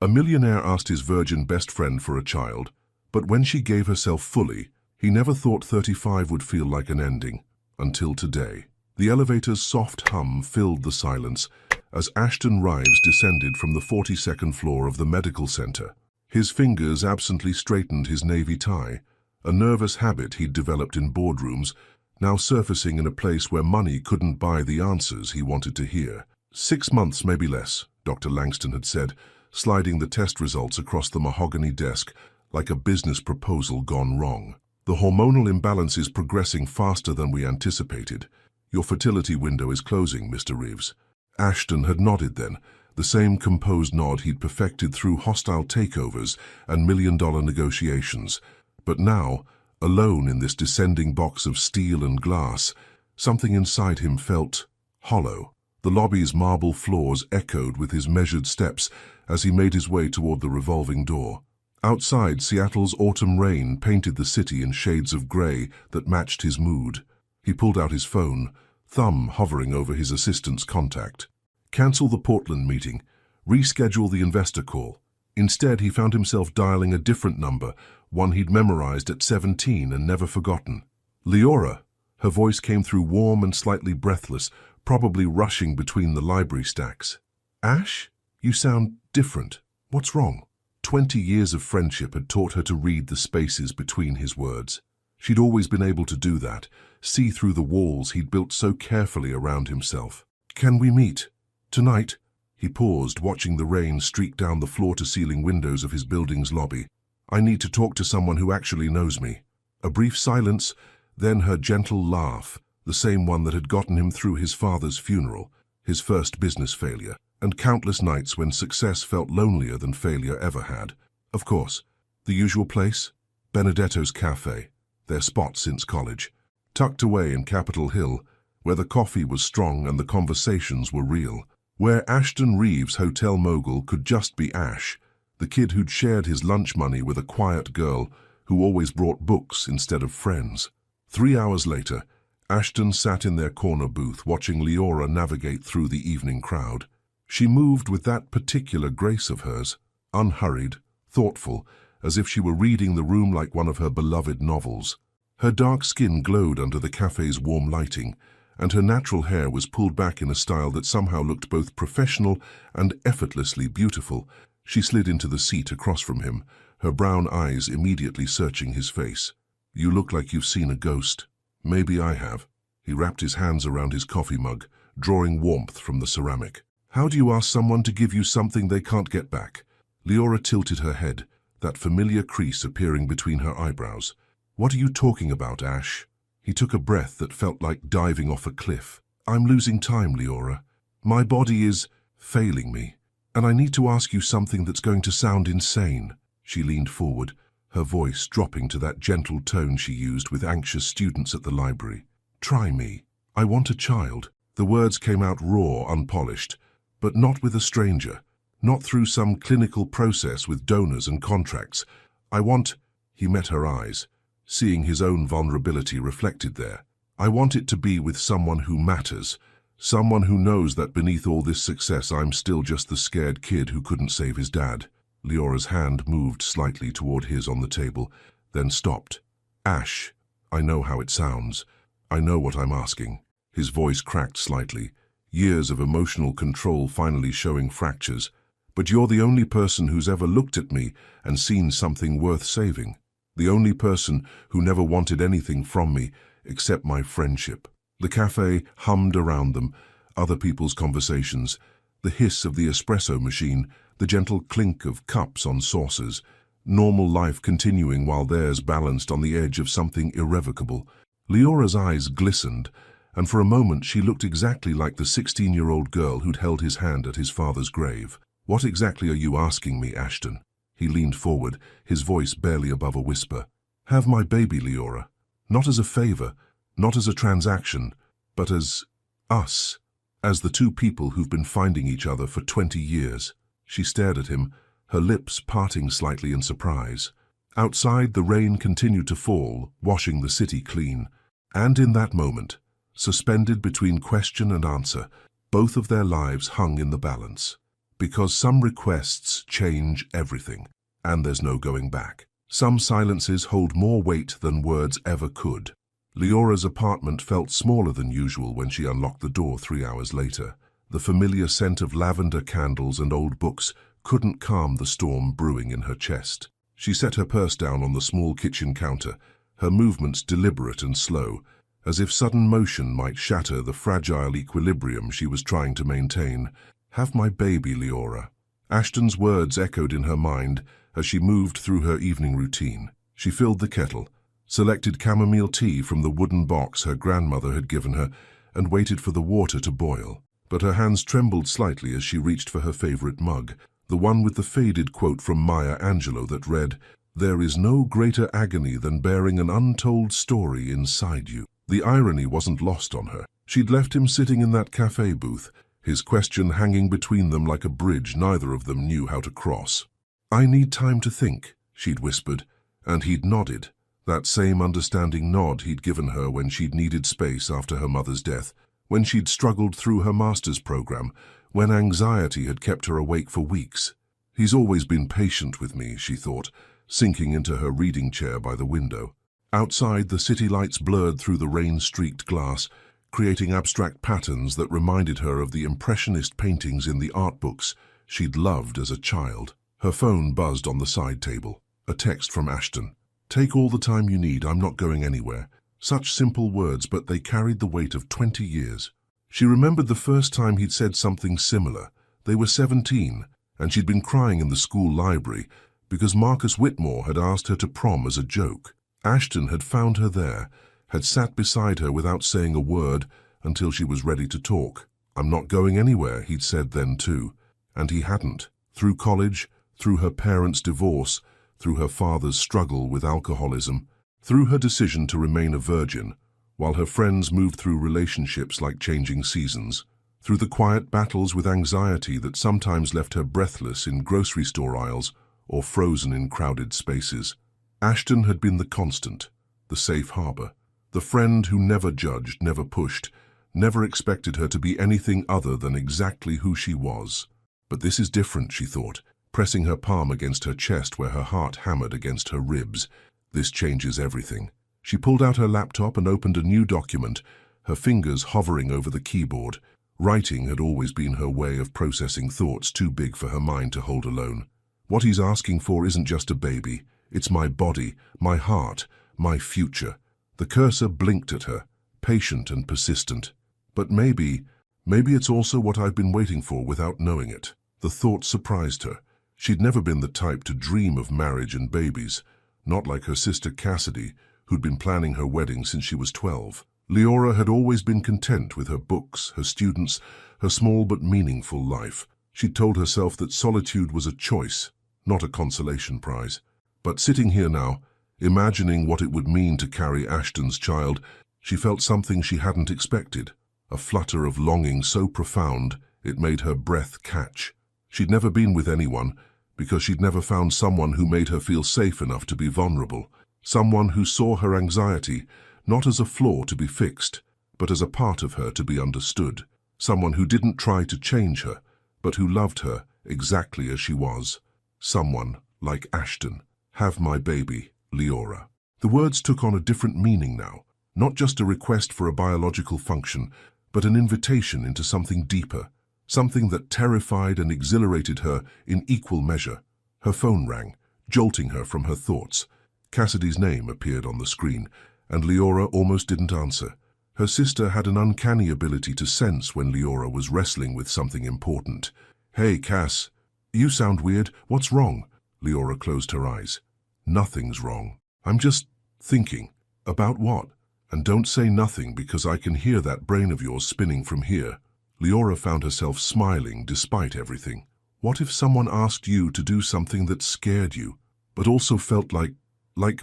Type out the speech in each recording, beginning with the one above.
A millionaire asked his virgin best friend for a child, but when she gave herself fully, he never thought 35 would feel like an ending, until today. The elevator's soft hum filled the silence as Ashton Rives descended from the 42nd floor of the medical center. His fingers absently straightened his navy tie, a nervous habit he'd developed in boardrooms, now surfacing in a place where money couldn't buy the answers he wanted to hear. 6 months, maybe less, Dr. Langston had said, sliding the test results across the mahogany desk like a business proposal gone wrong. The hormonal imbalance is progressing faster than we anticipated. Your fertility window is closing, Mr. Reeves. Ashton had nodded then, the same composed nod he'd perfected through hostile takeovers and million-dollar negotiations. But now, alone in this descending box of steel and glass, something inside him felt hollow. The lobby's marble floors echoed with his measured steps as he made his way toward the revolving door. Outside, Seattle's autumn rain painted the city in shades of gray that matched his mood. He pulled out his phone, thumb hovering over his assistant's contact. Cancel the Portland meeting. Reschedule the investor call. Instead, he found himself dialing a different number, one he'd memorized at 17 and never forgotten. Leora. Her voice came through warm and slightly breathless, probably rushing between the library stacks. Ash? You sound different. What's wrong? 20 years of friendship had taught her to read the spaces between his words. She'd always been able to do that, see through the walls he'd built so carefully around himself. Can we meet? Tonight? He paused, watching the rain streak down the floor-to-ceiling windows of his building's lobby. I need to talk to someone who actually knows me. A brief silence, then her gentle laugh, the same one that had gotten him through his father's funeral, his first business failure, and countless nights when success felt lonelier than failure ever had. Of course, the usual place? Benedetto's Cafe, their spot since college. Tucked away in Capitol Hill, where the coffee was strong and the conversations were real. Where Ashton Reeves' hotel mogul could just be Ash, the kid who'd shared his lunch money with a quiet girl who always brought books instead of friends. 3 hours later, Ashton sat in their corner booth watching Leora navigate through the evening crowd. She moved with that particular grace of hers, unhurried, thoughtful, as if she were reading the room like one of her beloved novels. Her dark skin glowed under the cafe's warm lighting, and her natural hair was pulled back in a style that somehow looked both professional and effortlessly beautiful. She slid into the seat across from him, her brown eyes immediately searching his face. You look like you've seen a ghost. Maybe I have. He wrapped his hands around his coffee mug, drawing warmth from the ceramic. How do you ask someone to give you something they can't get back? Leora tilted her head, that familiar crease appearing between her eyebrows. What are you talking about, Ash? He took a breath that felt like diving off a cliff. I'm losing time, Leora. My body is failing me, and I need to ask you something that's going to sound insane. She leaned forward, her voice dropping to that gentle tone she used with anxious students at the library. Try me. I want a child. The words came out raw, unpolished, but not with a stranger, not through some clinical process with donors and contracts. I want... He met her eyes, seeing his own vulnerability reflected there. I want it to be with someone who matters, someone who knows that beneath all this success I'm still just the scared kid who couldn't save his dad. Leora's hand moved slightly toward his on the table, then stopped. Ash, I know how it sounds. I know what I'm asking. His voice cracked slightly, years of emotional control finally showing fractures. But you're the only person who's ever looked at me and seen something worth saving. The only person who never wanted anything from me except my friendship. The cafe hummed around them, other people's conversations, the hiss of the espresso machine, the gentle clink of cups on saucers, normal life continuing while theirs balanced on the edge of something irrevocable. Leora's eyes glistened, and for a moment she looked exactly like the 16-year-old girl who'd held his hand at his father's grave. What exactly are you asking me, Ashton? He leaned forward, his voice barely above a whisper. Have my baby, Leora. Not as a favor, not as a transaction, but as us. As the two people who've been finding each other for 20 years. She stared at him, her lips parting slightly in surprise. Outside, the rain continued to fall, washing the city clean. And in that moment, suspended between question and answer, both of their lives hung in the balance. Because some requests change everything, and there's no going back. Some silences hold more weight than words ever could. Leora's apartment felt smaller than usual when she unlocked the door 3 hours later. The familiar scent of lavender candles and old books couldn't calm the storm brewing in her chest. She set her purse down on the small kitchen counter, her movements deliberate and slow, as if sudden motion might shatter the fragile equilibrium she was trying to maintain. "Have my baby, Leora." Ashton's words echoed in her mind as she moved through her evening routine. She filled the kettle, selected chamomile tea from the wooden box her grandmother had given her, and waited for the water to boil. But her hands trembled slightly as she reached for her favorite mug, the one with the faded quote from Maya Angelou that read, "There is no greater agony than bearing an untold story inside you." The irony wasn't lost on her. She'd left him sitting in that cafe booth, his question hanging between them like a bridge neither of them knew how to cross. "I need time to think," she'd whispered, and he'd nodded, that same understanding nod he'd given her when she'd needed space after her mother's death, when she'd struggled through her master's program, when anxiety had kept her awake for weeks. "He's always been patient with me," she thought, sinking into her reading chair by the window. Outside, the city lights blurred through the rain-streaked glass, creating abstract patterns that reminded her of the impressionist paintings in the art books she'd loved as a child. Her phone buzzed on the side table. A text from Ashton. "Take all the time you need, I'm not going anywhere." Such simple words, but they carried the weight of 20 years. She remembered the first time he'd said something similar. They were 17, and she'd been crying in the school library because Marcus Whitmore had asked her to prom as a joke. Ashton had found her there, had sat beside her without saying a word until she was ready to talk. "I'm not going anywhere," he'd said then too. And he hadn't. Through college, through her parents' divorce, through her father's struggle with alcoholism, through her decision to remain a virgin, while her friends moved through relationships like changing seasons, through the quiet battles with anxiety that sometimes left her breathless in grocery store aisles or frozen in crowded spaces. Ashton had been the constant, the safe harbor, the friend who never judged, never pushed, never expected her to be anything other than exactly who she was. But this is different, she thought, pressing her palm against her chest where her heart hammered against her ribs. This changes everything. She pulled out her laptop and opened a new document, her fingers hovering over the keyboard. Writing had always been her way of processing thoughts too big for her mind to hold alone. What he's asking for isn't just a baby. It's my body, my heart, my future. The cursor blinked at her, patient and persistent. But maybe it's also what I've been waiting for without knowing it. The thought surprised her. She'd never been the type to dream of marriage and babies, not like her sister Cassidy, who'd been planning her wedding since she was 12. Leora had always been content with her books, her students, her small but meaningful life. She'd told herself that solitude was a choice, not a consolation prize. But sitting here now, imagining what it would mean to carry Ashton's child, she felt something she hadn't expected, a flutter of longing so profound it made her breath catch. She'd never been with anyone, because she'd never found someone who made her feel safe enough to be vulnerable, someone who saw her anxiety not as a flaw to be fixed, but as a part of her to be understood, someone who didn't try to change her, but who loved her exactly as she was. Someone like Ashton. "Have my baby, Leora." The words took on a different meaning now, not just a request for a biological function, but an invitation into something deeper, something that terrified and exhilarated her in equal measure. Her phone rang, jolting her from her thoughts. Cassidy's name appeared on the screen, and Leora almost didn't answer. Her sister had an uncanny ability to sense when Leora was wrestling with something important. "Hey, Cass, you sound weird. What's wrong?" Leora closed her eyes. "Nothing's wrong. I'm just thinking." "About what?" "And don't say nothing, because I can hear that brain of yours spinning from here." Leora found herself smiling despite everything. What if someone asked you to do something that scared you, but also felt like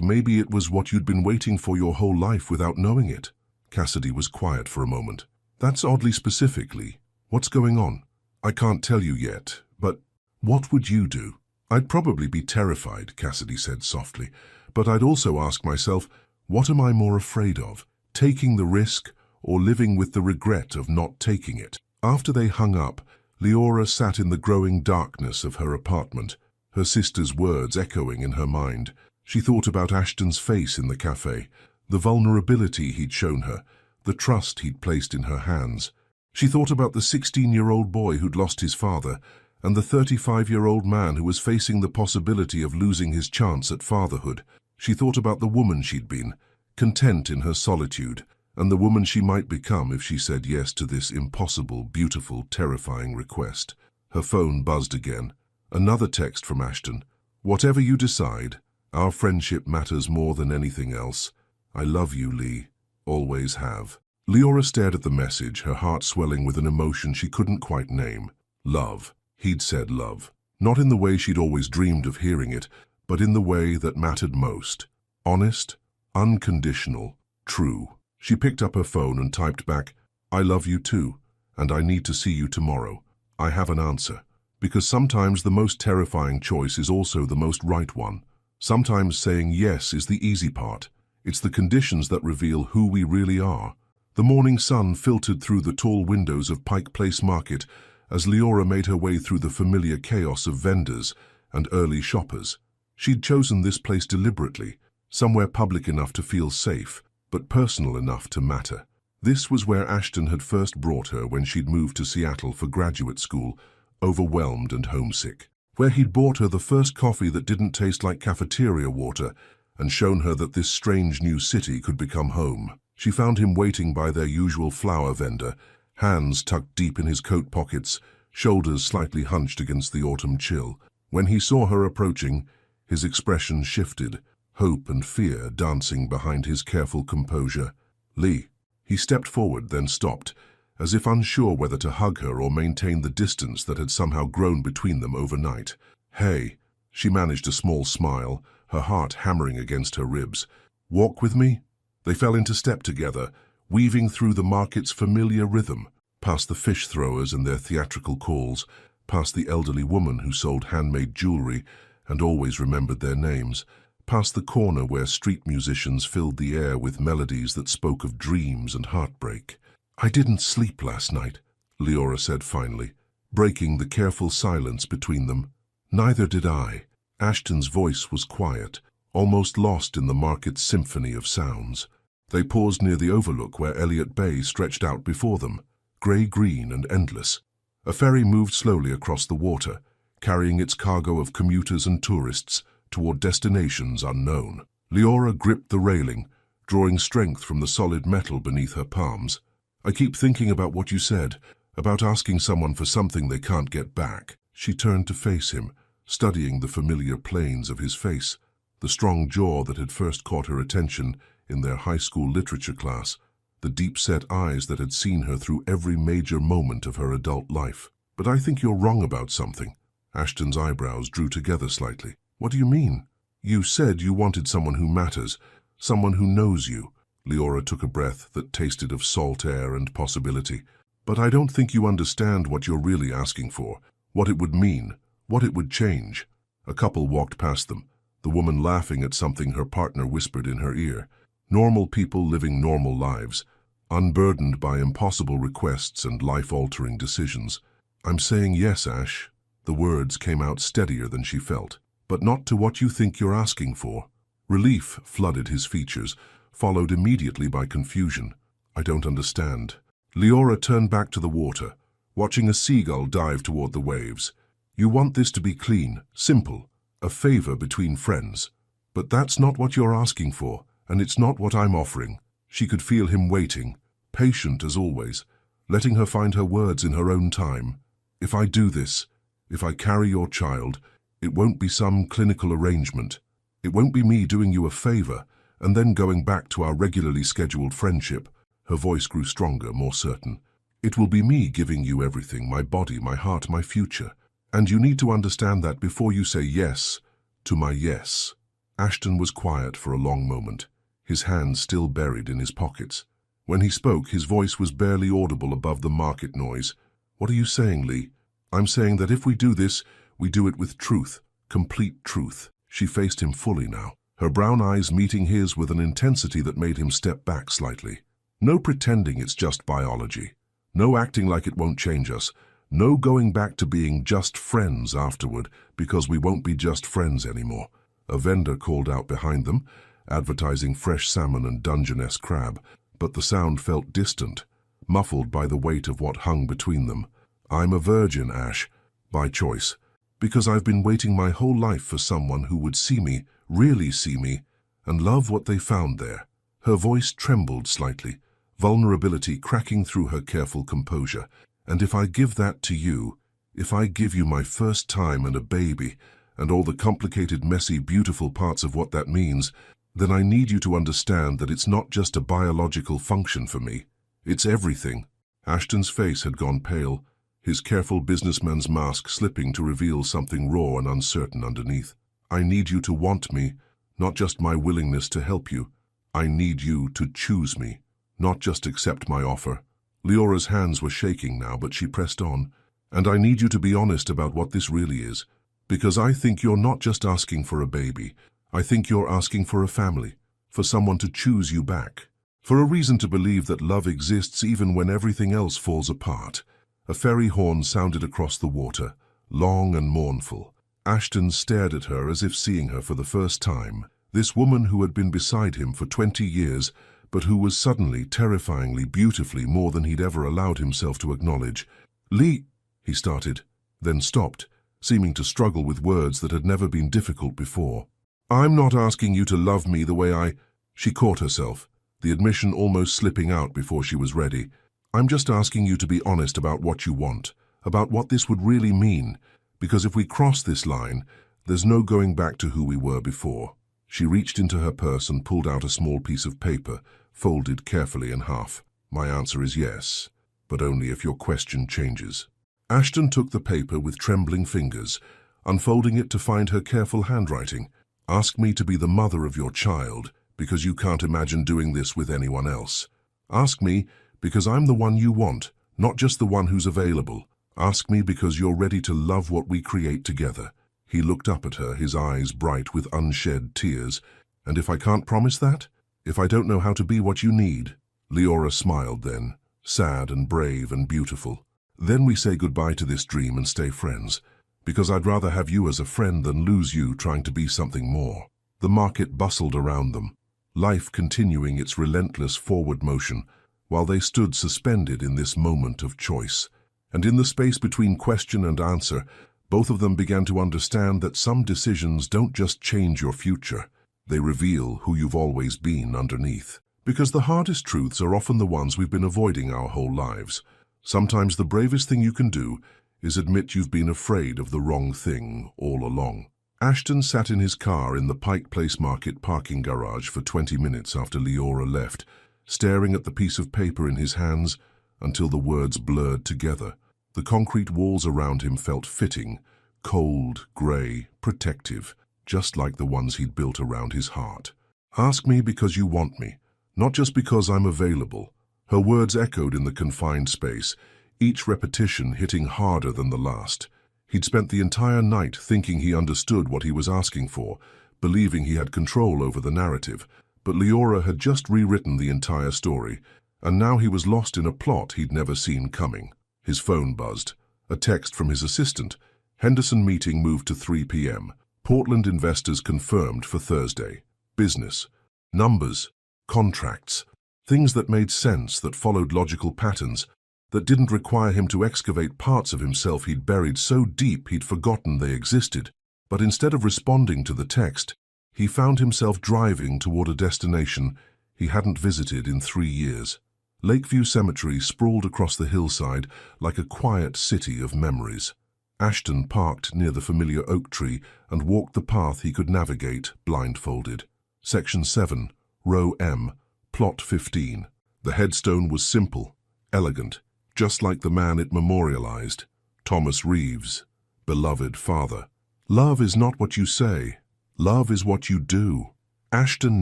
maybe it was what you'd been waiting for your whole life without knowing it? Cassidy was quiet for a moment. "That's oddly specific, Lee. What's going on?" "I can't tell you yet, but what would you do?" "I'd probably be terrified," Cassidy said softly, "but I'd also ask myself, what am I more afraid of, taking the risk or living with the regret of not taking it?" After they hung up, Leora sat in the growing darkness of her apartment, her sister's words echoing in her mind. She thought about Ashton's face in the cafe, the vulnerability he'd shown her, the trust he'd placed in her hands. She thought about the 16-year-old boy who'd lost his father, and the 35-year-old man who was facing the possibility of losing his chance at fatherhood. She thought about the woman she'd been, content in her solitude, and the woman she might become if she said yes to this impossible, beautiful, terrifying request. Her phone buzzed again. Another text from Ashton. "Whatever you decide, our friendship matters more than anything else. I love you, Lee. Always have." Leora stared at the message, her heart swelling with an emotion she couldn't quite name. Love. He'd said love. Not in the way she'd always dreamed of hearing it, but in the way that mattered most. Honest, unconditional, true. She picked up her phone and typed back, "I love you too, and I need to see you tomorrow. I have an answer." Because sometimes the most terrifying choice is also the most right one. Sometimes saying yes is the easy part. It's the conditions that reveal who we really are. The morning sun filtered through the tall windows of Pike Place Market as Leora made her way through the familiar chaos of vendors and early shoppers. She'd chosen this place deliberately, somewhere public enough to feel safe, but personal enough to matter. This was where Ashton had first brought her when she'd moved to Seattle for graduate school, overwhelmed and homesick. Where he'd bought her the first coffee that didn't taste like cafeteria water and shown her that this strange new city could become home. She found him waiting by their usual flower vendor, hands tucked deep in his coat pockets, shoulders slightly hunched against the autumn chill. When he saw her approaching, his expression shifted, hope and fear dancing behind his careful composure. "Lee." He stepped forward, then stopped, as if unsure whether to hug her or maintain the distance that had somehow grown between them overnight. "Hey." She managed a small smile, her heart hammering against her ribs. "Walk with me?" They fell into step together, weaving through the market's familiar rhythm, past the fish throwers and their theatrical calls, past the elderly woman who sold handmade jewelry and always remembered their names, past the corner where street musicians filled the air with melodies that spoke of dreams and heartbreak. "I didn't sleep last night," Leora said finally, breaking the careful silence between them. "Neither did I." Ashton's voice was quiet, almost lost in the market's symphony of sounds. They paused near the overlook where Elliott Bay stretched out before them, grey-green and endless. A ferry moved slowly across the water, carrying its cargo of commuters and tourists toward destinations unknown. Leora gripped the railing, drawing strength from the solid metal beneath her palms. "I keep thinking about what you said, about asking someone for something they can't get back." She turned to face him, studying the familiar planes of his face, the strong jaw that had first caught her attention in their high school literature class, the deep-set eyes that had seen her through every major moment of her adult life. "But I think you're wrong about something." Ashton's eyebrows drew together slightly. "What do you mean?" "You said you wanted someone who matters, someone who knows you." Leora took a breath that tasted of salt air and possibility. "But I don't think you understand what you're really asking for, what it would mean, what it would change." A couple walked past them, the woman laughing at something her partner whispered in her ear. Normal people living normal lives, unburdened by impossible requests and life-altering decisions. "I'm saying yes, Ash." The words came out steadier than she felt. "But not to what you think you're asking for." Relief flooded his features, followed immediately by confusion. "I don't understand." Leora turned back to the water, watching a seagull dive toward the waves. "You want this to be clean, simple, a favor between friends. But that's not what you're asking for, and it's not what I'm offering." She could feel him waiting, patient as always, letting her find her words in her own time. "If I do this, if I carry your child, it won't be some clinical arrangement. It won't be me doing you a favor and then going back to our regularly scheduled friendship." Her voice grew stronger, more certain. "It will be me giving you everything, my body, my heart, my future. And you need to understand that before you say yes to my yes." Ashton was quiet for a long moment, his hands still buried in his pockets. When he spoke, his voice was barely audible above the market noise. "What are you saying, Lee?" "I'm saying that if we do this, we do it with truth, complete truth." She faced him fully now, her brown eyes meeting his with an intensity that made him step back slightly. "No pretending it's just biology. No acting like it won't change us. No going back to being just friends afterward, because we won't be just friends anymore. A vendor called out behind them, advertising fresh salmon and Dungeness crab, but the sound felt distant, muffled by the weight of what hung between them. I'm a virgin, Ash, by choice, because I've been waiting my whole life for someone who would see me, really see me, and love what they found there. Her voice trembled slightly, vulnerability cracking through her careful composure. And if I give that to you, if I give you my first time and a baby, and all the complicated, messy, beautiful parts of what that means, then I need you to understand that it's not just a biological function for me. It's everything. Ashton's face had gone pale, his careful businessman's mask slipping to reveal something raw and uncertain underneath. I need you to want me, not just my willingness to help you. I need you to choose me, not just accept my offer. Leora's hands were shaking now, but she pressed on. And I need you to be honest about what this really is, because I think you're not just asking for a baby. I think you're asking for a family, for someone to choose you back, for a reason to believe that love exists even when everything else falls apart. A ferry horn sounded across the water, long and mournful. Ashton stared at her as if seeing her for the first time. This woman who had been beside him for 20 years, but who was suddenly, terrifyingly, beautifully more than he'd ever allowed himself to acknowledge. Lee, he started, then stopped, seeming to struggle with words that had never been difficult before. I'm not asking you to love me the way I... She caught herself, the admission almost slipping out before she was ready. I'm just asking you to be honest about what you want, about what this would really mean, because if we cross this line, there's no going back to who we were before. She reached into her purse and pulled out a small piece of paper, folded carefully in half. My answer is yes, but only if your question changes. Ashton took the paper with trembling fingers, unfolding it to find her careful handwriting. Ask me to be the mother of your child, because you can't imagine doing this with anyone else. Ask me because I'm the one you want, not just the one who's available. Ask me because you're ready to love what we create together. He looked up at her, his eyes bright with unshed tears. And if I can't promise that? If I don't know how to be what you need? Leora smiled then, sad and brave and beautiful. Then we say goodbye to this dream and stay friends, because I'd rather have you as a friend than lose you trying to be something more. The market bustled around them, life continuing its relentless forward motion, while they stood suspended in this moment of choice. And in the space between question and answer, both of them began to understand that some decisions don't just change your future, they reveal who you've always been underneath. Because the hardest truths are often the ones we've been avoiding our whole lives. Sometimes the bravest thing you can do is admit you've been afraid of the wrong thing all along. Ashton sat in his car in the Pike Place Market parking garage for 20 minutes after Leora left, staring at the piece of paper in his hands until the words blurred together. The concrete walls around him felt fitting, cold, grey, protective, just like the ones he'd built around his heart. Ask me because you want me, not just because I'm available. Her words echoed in the confined space, each repetition hitting harder than the last. He'd spent the entire night thinking he understood what he was asking for, believing he had control over the narrative, but Leora had just rewritten the entire story, and now he was lost in a plot he'd never seen coming. His phone buzzed. A text from his assistant. Henderson meeting moved to 3 p.m. Portland investors confirmed for Thursday. Business. Numbers. Contracts. Things that made sense, that followed logical patterns, that didn't require him to excavate parts of himself he'd buried so deep he'd forgotten they existed. But instead of responding to the text, he found himself driving toward a destination he hadn't visited in 3 years. Lakeview Cemetery sprawled across the hillside like a quiet city of memories. Ashton parked near the familiar oak tree and walked the path he could navigate blindfolded. Section 7, Row M, Plot 15. The headstone was simple, elegant, just like the man it memorialized, Thomas Reeves, beloved father. Love is not what you say. Love is what you do. Ashton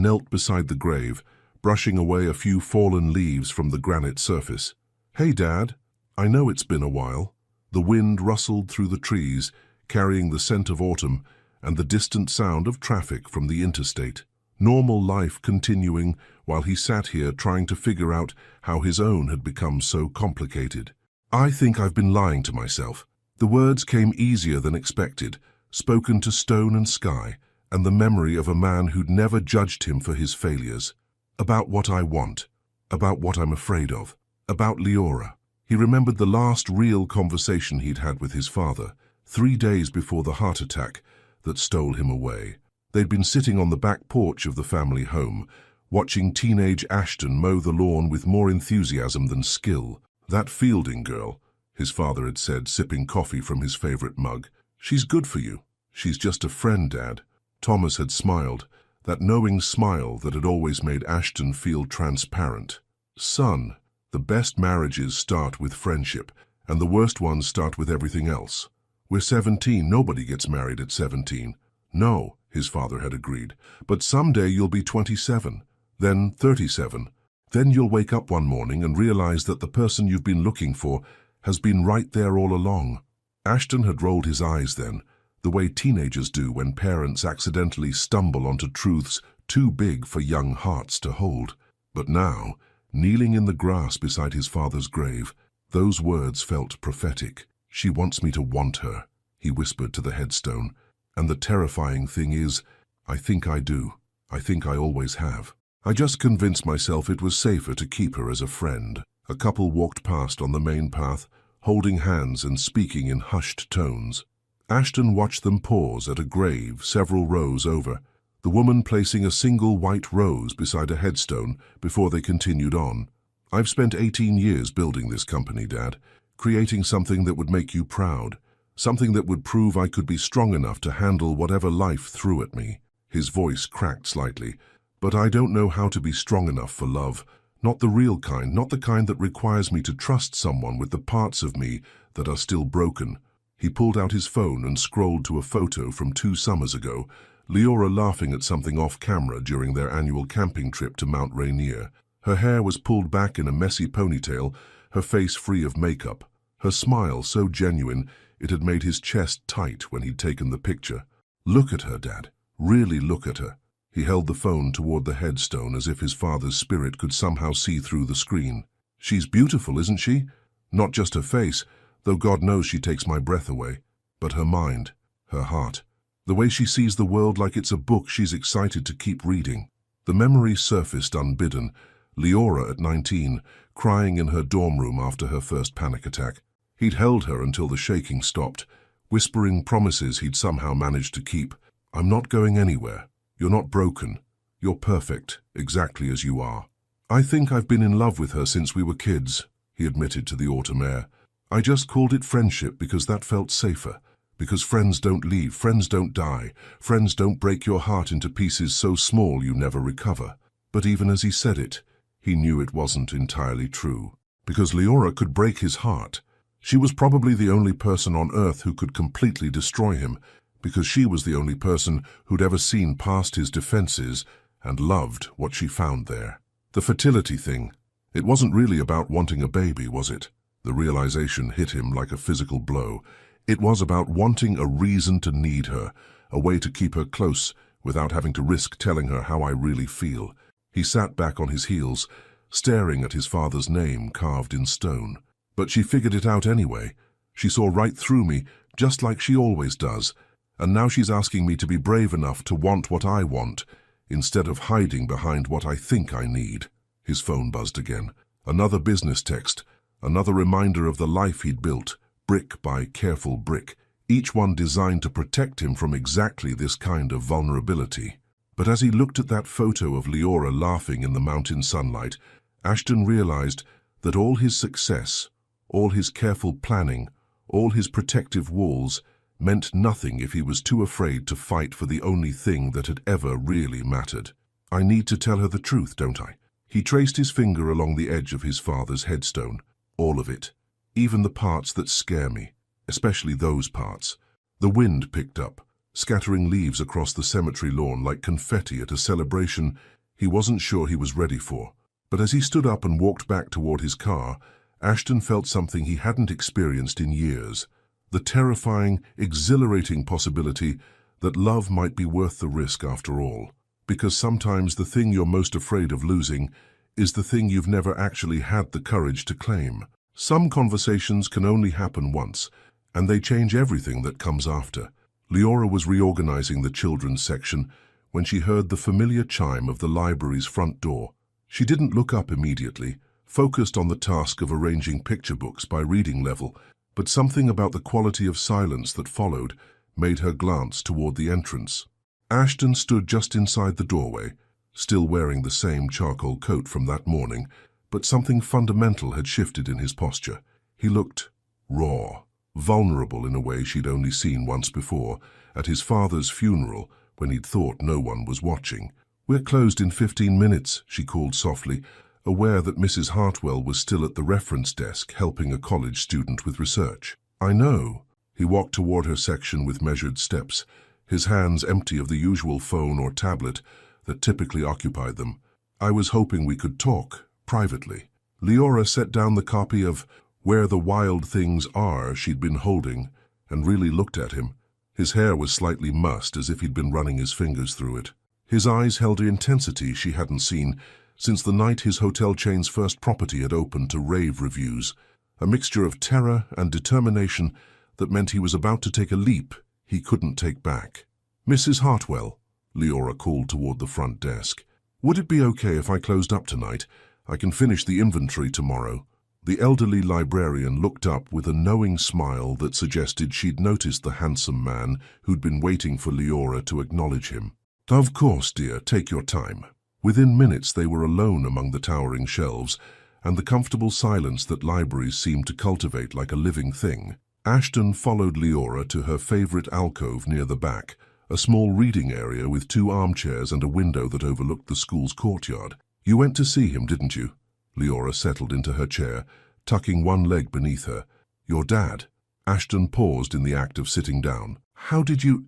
knelt beside the grave, brushing away a few fallen leaves from the granite surface. Hey, Dad. I know it's been a while. The wind rustled through the trees, carrying the scent of autumn and the distant sound of traffic from the interstate. Normal life continuing while he sat here trying to figure out how his own had become so complicated. I think I've been lying to myself. The words came easier than expected, spoken to stone and sky, and the memory of a man who'd never judged him for his failures. About what I want, about what I'm afraid of, about Leora. He remembered the last real conversation he'd had with his father, 3 days before the heart attack that stole him away. They'd been sitting on the back porch of the family home, watching teenage Ashton mow the lawn with more enthusiasm than skill. That Fielding girl, his father had said, sipping coffee from his favorite mug. She's good for you. She's just a friend, Dad. Thomas had smiled, that knowing smile that had always made Ashton feel transparent. Son, the best marriages start with friendship, and the worst ones start with everything else. We're 17, nobody gets married at 17. No, his father had agreed, but someday you'll be 27, then 37. Then you'll wake up one morning and realize that the person you've been looking for has been right there all along. Ashton had rolled his eyes then, the way teenagers do when parents accidentally stumble onto truths too big for young hearts to hold. But now, kneeling in the grass beside his father's grave, those words felt prophetic. She wants me to want her, he whispered to the headstone. And the terrifying thing is, I think I do. I think I always have. I just convinced myself it was safer to keep her as a friend. A couple walked past on the main path, holding hands and speaking in hushed tones. Ashton watched them pause at a grave several rows over, the woman placing a single white rose beside a headstone before they continued on. I've spent 18 years building this company, Dad, creating something that would make you proud, something that would prove I could be strong enough to handle whatever life threw at me. His voice cracked slightly. But I don't know how to be strong enough for love. Not the real kind, not the kind that requires me to trust someone with the parts of me that are still broken. He pulled out his phone and scrolled to a photo from 2 summers ago, Leora laughing at something off camera during their annual camping trip to Mount Rainier. Her hair was pulled back in a messy ponytail, her face free of makeup. Her smile so genuine it had made his chest tight when he'd taken the picture. Look at her, Dad. Really look at her. He held the phone toward the headstone as if his father's spirit could somehow see through the screen. She's beautiful, isn't she? Not just her face, though God knows she takes my breath away, but her mind, her heart. The way she sees the world like it's a book she's excited to keep reading. The memory surfaced unbidden. Leora at 19, crying in her dorm room after her first panic attack. He'd held her until the shaking stopped, whispering promises he'd somehow managed to keep. I'm not going anywhere. You're not broken. You're perfect, exactly as you are. I think I've been in love with her since we were kids, he admitted to the autumn air. I just called it friendship because that felt safer. Because friends don't leave, friends don't die, friends don't break your heart into pieces so small you never recover. But even as he said it, he knew it wasn't entirely true. Because Leora could break his heart. She was probably the only person on earth who could completely destroy him, because she was the only person who'd ever seen past his defenses and loved what she found there. The fertility thing. It wasn't really about wanting a baby, was it? The realization hit him like a physical blow. It was about wanting a reason to need her, a way to keep her close without having to risk telling her how I really feel. He sat back on his heels, staring at his father's name carved in stone. But she figured it out anyway. She saw right through me, just like she always does. And now she's asking me to be brave enough to want what I want, instead of hiding behind what I think I need. His phone buzzed again. Another business text, another reminder of the life he'd built, brick by careful brick, each one designed to protect him from exactly this kind of vulnerability. But as he looked at that photo of Leora laughing in the mountain sunlight, Ashton realized that all his success, all his careful planning, all his protective walls, meant nothing if he was too afraid to fight for the only thing that had ever really mattered. I need to tell her the truth, don't I? He traced his finger along the edge of his father's headstone. All of it. Even the parts that scare me. Especially those parts. The wind picked up, scattering leaves across the cemetery lawn like confetti at a celebration he wasn't sure he was ready for. But as he stood up and walked back toward his car, Ashton felt something he hadn't experienced in years. The terrifying, exhilarating possibility that love might be worth the risk after all. Because sometimes the thing you're most afraid of losing is the thing you've never actually had the courage to claim. Some conversations can only happen once, and they change everything that comes after. Leora was reorganizing the children's section when she heard the familiar chime of the library's front door. She didn't look up immediately, focused on the task of arranging picture books by reading level, but something about the quality of silence that followed made her glance toward the entrance. Ashton stood just inside the doorway, still wearing the same charcoal coat from that morning, but something fundamental had shifted in his posture. He looked raw, vulnerable in a way she'd only seen once before, at his father's funeral when he'd thought no one was watching. "We're closed in 15 minutes, she called softly, aware that Mrs. Hartwell was still at the reference desk helping a college student with research. "I know." He walked toward her section with measured steps, his hands empty of the usual phone or tablet that typically occupied them. "I was hoping we could talk, privately." Leora set down the copy of Where the Wild Things Are she'd been holding and really looked at him. His hair was slightly mussed, as if he'd been running his fingers through it. His eyes held an intensity she hadn't seen since the night his hotel chain's first property had opened to rave reviews, a mixture of terror and determination that meant he was about to take a leap he couldn't take back. "Mrs. Hartwell," Leora called toward the front desk, "would it be okay if I closed up tonight? I can finish the inventory tomorrow." The elderly librarian looked up with a knowing smile that suggested she'd noticed the handsome man who'd been waiting for Leora to acknowledge him. "Of course, dear, take your time." Within minutes they were alone among the towering shelves and the comfortable silence that libraries seemed to cultivate like a living thing. Ashton followed Leora to her favorite alcove near the back, a small reading area with 2 armchairs and a window that overlooked the school's courtyard. "You went to see him, didn't you?" Leora settled into her chair, tucking one leg beneath her. "Your dad?" Ashton paused in the act of sitting down. "How did you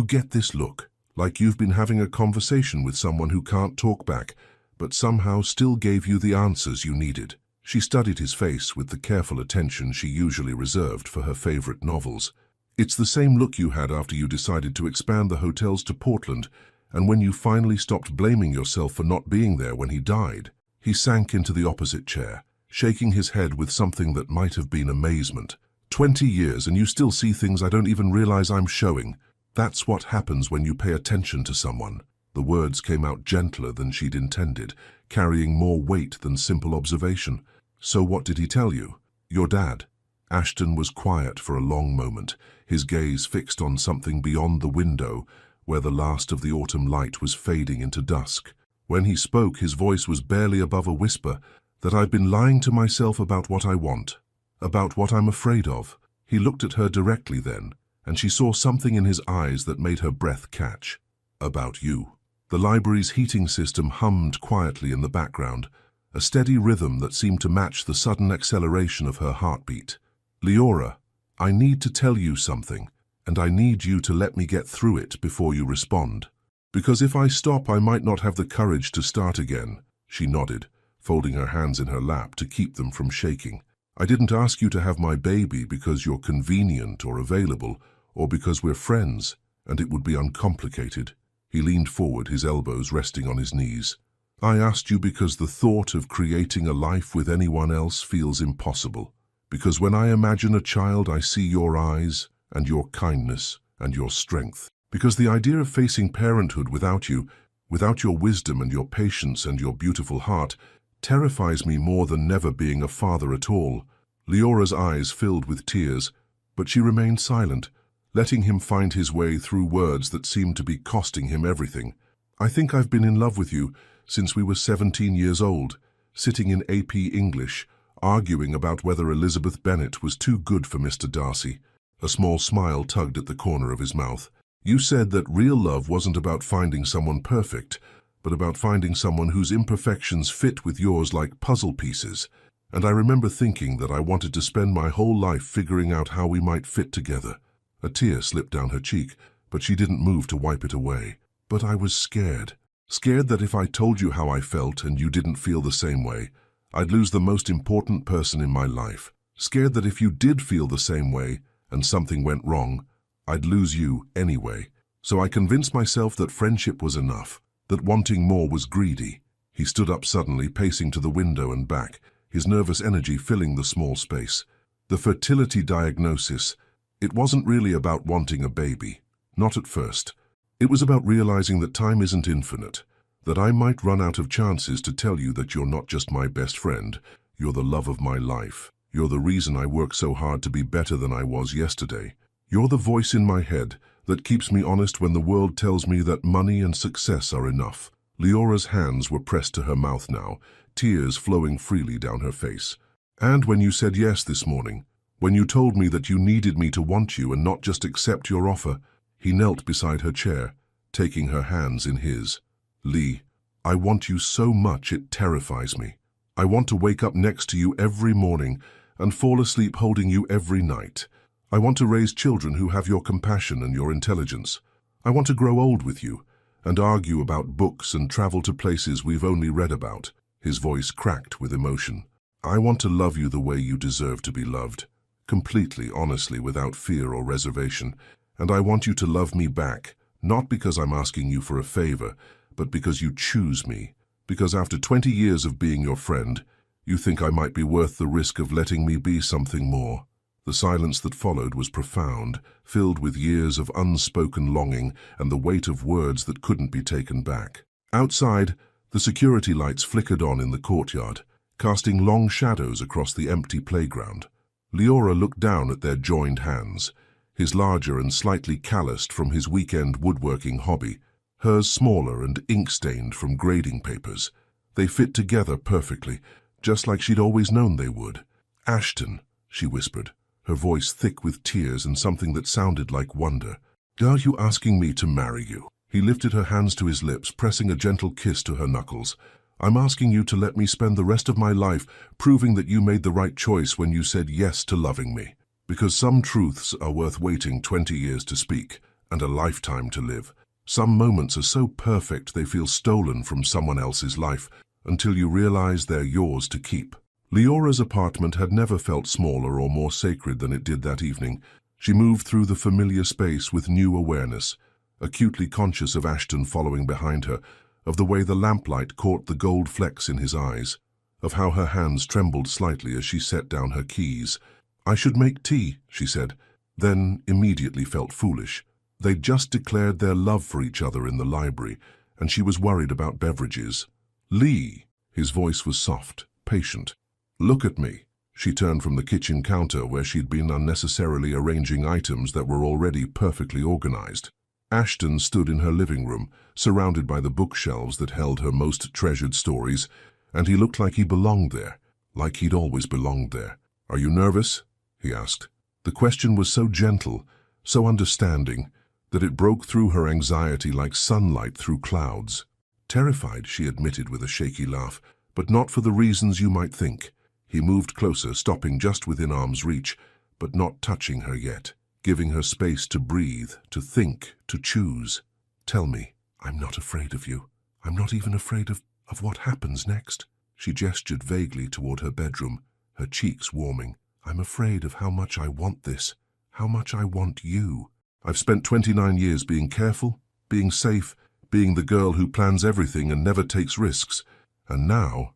get this look? Like you've been having a conversation with someone who can't talk back, but somehow still gave you the answers you needed." She studied his face with the careful attention she usually reserved for her favorite novels. "It's the same look you had after you decided to expand the hotels to Portland, and when you finally stopped blaming yourself for not being there when he died." He sank into the opposite chair, shaking his head with something that might have been amazement. 20 years and you still see things I don't even realize I'm showing. That's what happens when you pay attention to someone." The words came out gentler than she'd intended, carrying more weight than simple observation. "So what did he tell you?" "Your dad." Ashton was quiet for a long moment, his gaze fixed on something beyond the window, where the last of the autumn light was fading into dusk. When he spoke, his voice was barely above a whisper, "that I've been lying to myself about what I want, about what I'm afraid of." He looked at her directly then, and she saw something in his eyes that made her breath catch. "About you." The library's heating system hummed quietly in the background, a steady rhythm that seemed to match the sudden acceleration of her heartbeat. "Leora, I need to tell you something, and I need you to let me get through it before you respond. Because if I stop, I might not have the courage to start again." She nodded, folding her hands in her lap to keep them from shaking. "I didn't ask you to have my baby because you're convenient or available, or because we're friends, and it would be uncomplicated." He leaned forward, his elbows resting on his knees. "I asked you because the thought of creating a life with anyone else feels impossible. Because when I imagine a child, I see your eyes, and your kindness, and your strength. Because the idea of facing parenthood without you, without your wisdom and your patience and your beautiful heart, terrifies me more than never being a father at all." Leora's eyes filled with tears, but she remained silent, letting him find his way through words that seemed to be costing him everything. "I think I've been in love with you since we were 17 years old, sitting in AP English, arguing about whether Elizabeth Bennet was too good for Mr. Darcy." A small smile tugged at the corner of his mouth. "You said that real love wasn't about finding someone perfect, but about finding someone whose imperfections fit with yours like puzzle pieces. And I remember thinking that I wanted to spend my whole life figuring out how we might fit together." A tear slipped down her cheek, but she didn't move to wipe it away. "But I was scared. Scared that if I told you how I felt and you didn't feel the same way, I'd lose the most important person in my life. Scared that if you did feel the same way and something went wrong, I'd lose you anyway. So I convinced myself that friendship was enough, that wanting more was greedy." He stood up suddenly, pacing to the window and back, his nervous energy filling the small space. The fertility diagnosis. It wasn't really about wanting a baby. Not at first. It was about realizing that time isn't infinite, that I might run out of chances to tell you that you're not just my best friend, you're the love of my life. You're the reason I work so hard to be better than I was yesterday. You're the voice in my head that keeps me honest when the world tells me that money and success are enough. Leora's hands were pressed to her mouth now, tears flowing freely down her face. And when you said yes this morning, when you told me that you needed me to want you and not just accept your offer, he knelt beside her chair, taking her hands in his. Lee, I want you so much it terrifies me. I want to wake up next to you every morning and fall asleep holding you every night. I want to raise children who have your compassion and your intelligence. I want to grow old with you and argue about books and travel to places we've only read about. His voice cracked with emotion. I want to love you the way you deserve to be loved, completely, honestly, without fear or reservation. And I want you to love me back, not because I'm asking you for a favor, but because you choose me. Because after 20 years of being your friend, you think I might be worth the risk of letting me be something more. The silence that followed was profound, filled with years of unspoken longing and the weight of words that couldn't be taken back. Outside, the security lights flickered on in the courtyard, casting long shadows across the empty playground. Leora looked down at their joined hands, his larger and slightly calloused from his weekend woodworking hobby, hers smaller and ink-stained from grading papers. They fit together perfectly, just like she'd always known they would. Ashton, she whispered, her voice thick with tears and something that sounded like wonder. Are you asking me to marry you? He lifted her hands to his lips, pressing a gentle kiss to her knuckles. I'm asking you to let me spend the rest of my life proving that you made the right choice when you said yes to loving me. Because some truths are worth waiting 20 years to speak and a lifetime to live. Some moments are so perfect they feel stolen from someone else's life until you realize they're yours to keep. Leora's apartment had never felt smaller or more sacred than it did that evening. She moved through the familiar space with new awareness, acutely conscious of Ashton following behind her, of the way the lamplight caught the gold flecks in his eyes, of how her hands trembled slightly as she set down her keys. I should make tea, she said, then immediately felt foolish. They'd just declared their love for each other in the library, and she was worried about beverages. Lee, his voice was soft, patient. Look at me. She turned from the kitchen counter where she'd been unnecessarily arranging items that were already perfectly organized. Ashton stood in her living room, surrounded by the bookshelves that held her most treasured stories, and he looked like he belonged there, like he'd always belonged there. Are you nervous? He asked. The question was so gentle, so understanding, that it broke through her anxiety like sunlight through clouds. Terrified, she admitted with a shaky laugh, but not for the reasons you might think. He moved closer, stopping just within arm's reach, but not touching her yet, giving her space to breathe, to think, to choose. Tell me, I'm not afraid of you. I'm not even afraid of what happens next. She gestured vaguely toward her bedroom, her cheeks warming. I'm afraid of how much I want this, how much I want you. I've spent 29 years being careful, being safe, being the girl who plans everything and never takes risks. And now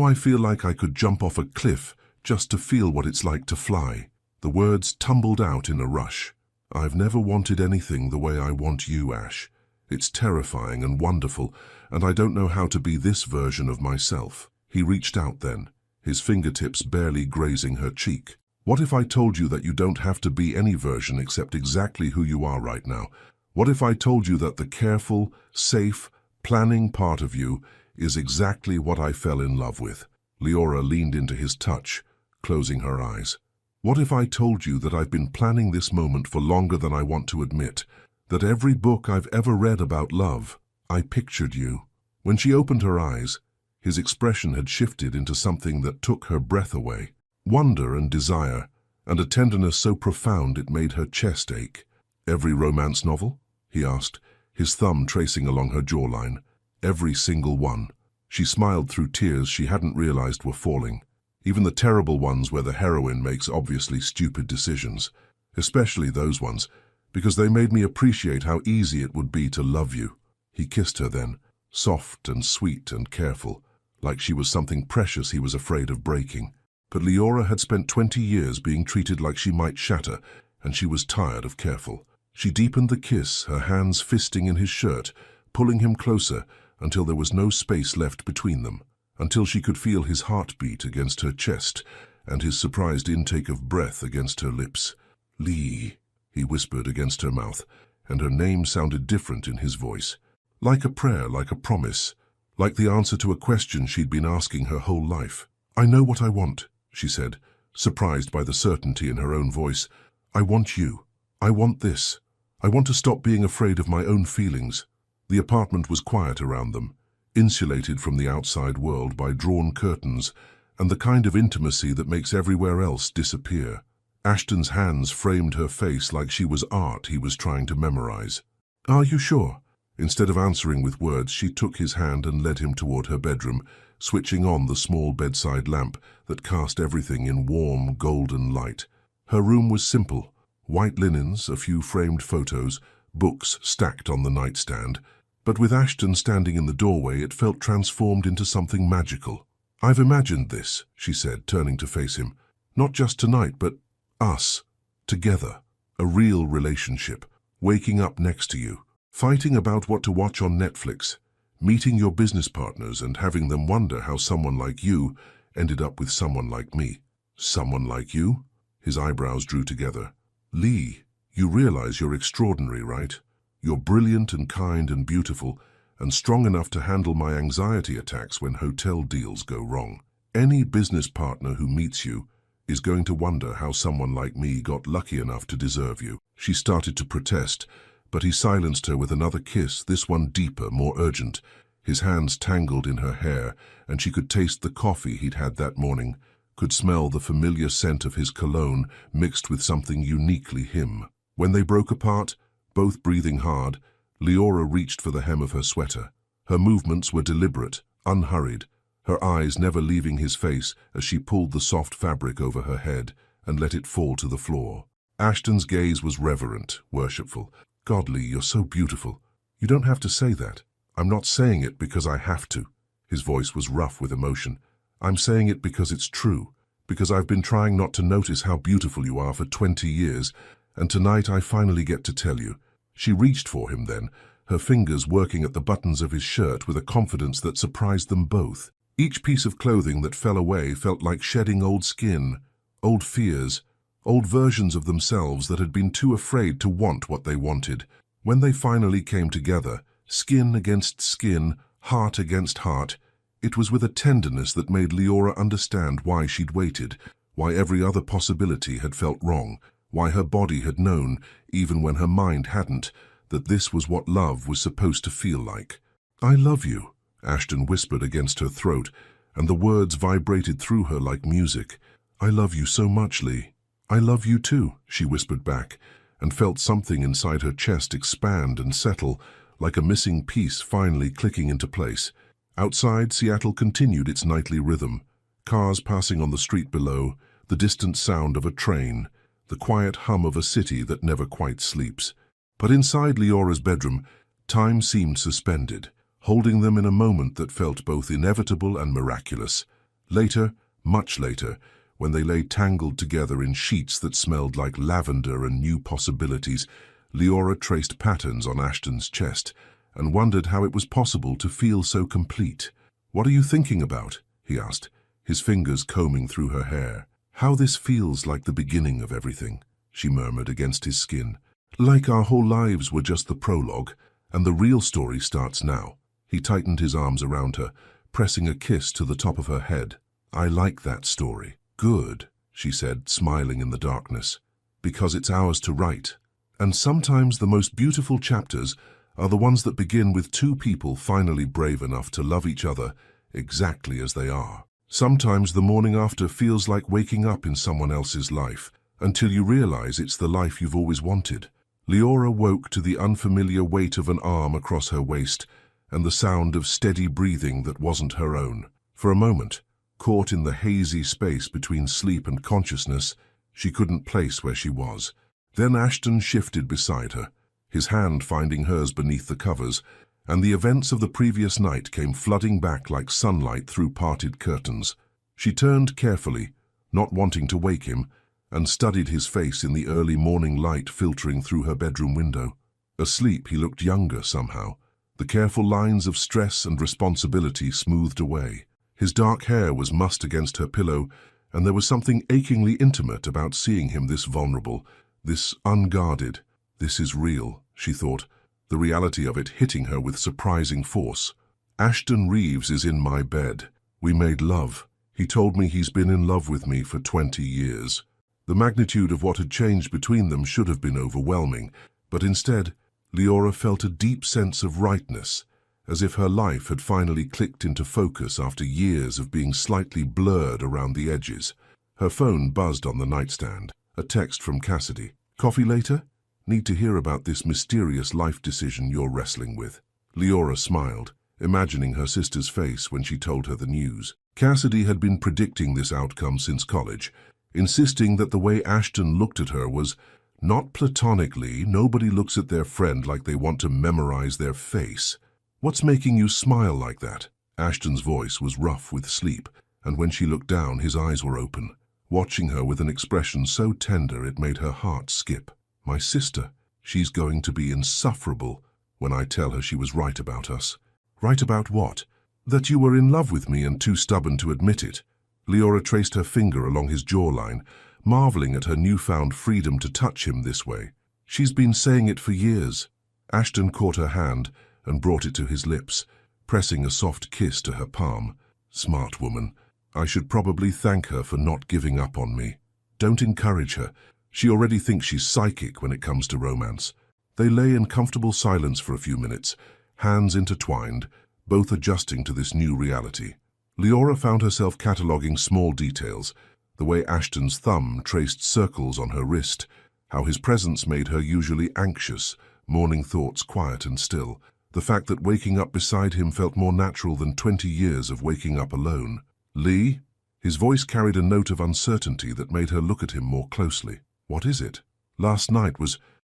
I feel like I could jump off a cliff just to feel what it's like to fly. The words tumbled out in a rush. I've never wanted anything the way I want you, Ash. It's terrifying and wonderful, and I don't know how to be this version of myself. He reached out then, his fingertips barely grazing her cheek. What if I told you that you don't have to be any version except exactly who you are right now? What if I told you that the careful, safe, planning part of you is exactly what I fell in love with? Leora leaned into his touch, closing her eyes. What if I told you that I've been planning this moment for longer than I want to admit, that every book I've ever read about love, I pictured you? When she opened her eyes, his expression had shifted into something that took her breath away. Wonder and desire, and a tenderness so profound it made her chest ache. Every romance novel? He asked, his thumb tracing along her jawline. Every single one. She smiled through tears she hadn't realized were falling. Even the terrible ones where the heroine makes obviously stupid decisions. Especially those ones, because they made me appreciate how easy it would be to love you. He kissed her then, soft and sweet and careful. like she was something precious he was afraid of breaking. But Leora had spent 20 years being treated like she might shatter, and she was tired of careful. She deepened the kiss, her hands fisting in his shirt, pulling him closer until there was no space left between them, until she could feel his heartbeat against her chest and his surprised intake of breath against her lips. "Lee," he whispered against her mouth, and her name sounded different in his voice. Like a prayer, like a promise, like the answer to a question she'd been asking her whole life. "I know what I want," she said, surprised by the certainty in her own voice. "I want you. I want this. I want to stop being afraid of my own feelings." The apartment was quiet around them, insulated from the outside world by drawn curtains and the kind of intimacy that makes everywhere else disappear. Ashton's hands framed her face like she was art he was trying to memorize. "Are you sure?" Instead of answering with words, she took his hand and led him toward her bedroom, switching on the small bedside lamp that cast everything in warm, golden light. Her room was simple: white linens, a few framed photos, books stacked on the nightstand. But with Ashton standing in the doorway, it felt transformed into something magical. "I've imagined this," she said, turning to face him. "Not just tonight, but us, together. A real relationship, waking up next to you, fighting about what to watch on Netflix, meeting your business partners and having them wonder how someone like you ended up with someone like me." "Someone like you?" His eyebrows drew together. "Lee, you realize you're extraordinary, right? You're brilliant and kind and beautiful, and strong enough to handle my anxiety attacks when hotel deals go wrong. Any business partner who meets you is going to wonder how someone like me got lucky enough to deserve you." She started to protest, but he silenced her with another kiss, this one deeper, more urgent. His hands tangled in her hair, and she could taste the coffee he'd had that morning, could smell the familiar scent of his cologne mixed with something uniquely him. When they broke apart, both breathing hard, Leora reached for the hem of her sweater. Her movements were deliberate, unhurried, her eyes never leaving his face as she pulled the soft fabric over her head and let it fall to the floor. Ashton's gaze was reverent, worshipful. "God, Lee, you're so beautiful. You don't have to say that. I'm not saying it because I have to." His voice was rough with emotion. "I'm saying it because it's true, because I've been trying not to notice how beautiful you are for 20 years, and tonight I finally get to tell you." She reached for him then, her fingers working at the buttons of his shirt with a confidence that surprised them both. Each piece of clothing that fell away felt like shedding old skin, old fears, old versions of themselves that had been too afraid to want what they wanted. When they finally came together, skin against skin, heart against heart, it was with a tenderness that made Leora understand why she'd waited, why every other possibility had felt wrong, why her body had known, even when her mind hadn't, that this was what love was supposed to feel like. "I love you," Ashton whispered against her throat, and the words vibrated through her like music. "I love you so much, Lee." "I love you too," she whispered back, and felt something inside her chest expand and settle, like a missing piece finally clicking into place. Outside, Seattle continued its nightly rhythm. Cars passing on the street below, the distant sound of a train, the quiet hum of a city that never quite sleeps. But inside Leora's bedroom, time seemed suspended, holding them in a moment that felt both inevitable and miraculous. Later, much later, when they lay tangled together in sheets that smelled like lavender and new possibilities, Leora traced patterns on Ashton's chest and wondered how it was possible to feel so complete. "What are you thinking about?" he asked, his fingers combing through her hair. "How this feels like the beginning of everything," she murmured against his skin. "Like our whole lives were just the prologue, and the real story starts now." He tightened his arms around her, pressing a kiss to the top of her head. "I like that story." "Good," she said, smiling in the darkness, "because it's ours to write. And sometimes the most beautiful chapters are the ones that begin with two people finally brave enough to love each other exactly as they are. Sometimes the morning after feels like waking up in someone else's life, until you realize it's the life you've always wanted." Leora woke to the unfamiliar weight of an arm across her waist and the sound of steady breathing that wasn't her own. For a moment, caught in the hazy space between sleep and consciousness, she couldn't place where she was. Then Ashton shifted beside her, his hand finding hers beneath the covers, and the events of the previous night came flooding back like sunlight through parted curtains. She turned carefully, not wanting to wake him, and studied his face in the early morning light filtering through her bedroom window. Asleep, he looked younger somehow, the careful lines of stress and responsibility smoothed away. His dark hair was mussed against her pillow, and there was something achingly intimate about seeing him this vulnerable, this unguarded. This is real, she thought, the reality of it hitting her with surprising force. Ashton Reeves is in my bed. We made love. He told me he's been in love with me for 20 years. The magnitude of what had changed between them should have been overwhelming, but instead, Leora felt a deep sense of rightness, as if her life had finally clicked into focus after years of being slightly blurred around the edges. Her phone buzzed on the nightstand. A text from Cassidy. "Coffee later? Need to hear about this mysterious life decision you're wrestling with." Leora smiled, imagining her sister's face when she told her the news. Cassidy had been predicting this outcome since college, insisting that the way Ashton looked at her was not platonically. Nobody looks at their friend like they want to memorize their face. "What's making you smile like that?" Ashton's voice was rough with sleep, and when she looked down, his eyes were open, watching her with an expression so tender it made her heart skip. "My sister. She's going to be insufferable when I tell her she was right about us." "Right about what?" "That you were in love with me and too stubborn to admit it." Leora traced her finger along his jawline, marveling at her newfound freedom to touch him this way. "She's been saying it for years." Ashton caught her hand and brought it to his lips, pressing a soft kiss to her palm. "Smart woman. I should probably thank her for not giving up on me." "Don't encourage her. She already thinks she's psychic when it comes to romance." They lay in comfortable silence for a few minutes, hands intertwined, both adjusting to this new reality. Leora found herself cataloguing small details, the way Ashton's thumb traced circles on her wrist, how his presence made her usually anxious, morning thoughts quiet and still, the fact that waking up beside him felt more natural than 20 years of waking up alone. "Lee?" His voice carried a note of uncertainty that made her look at him more closely. "What is it?" "Last night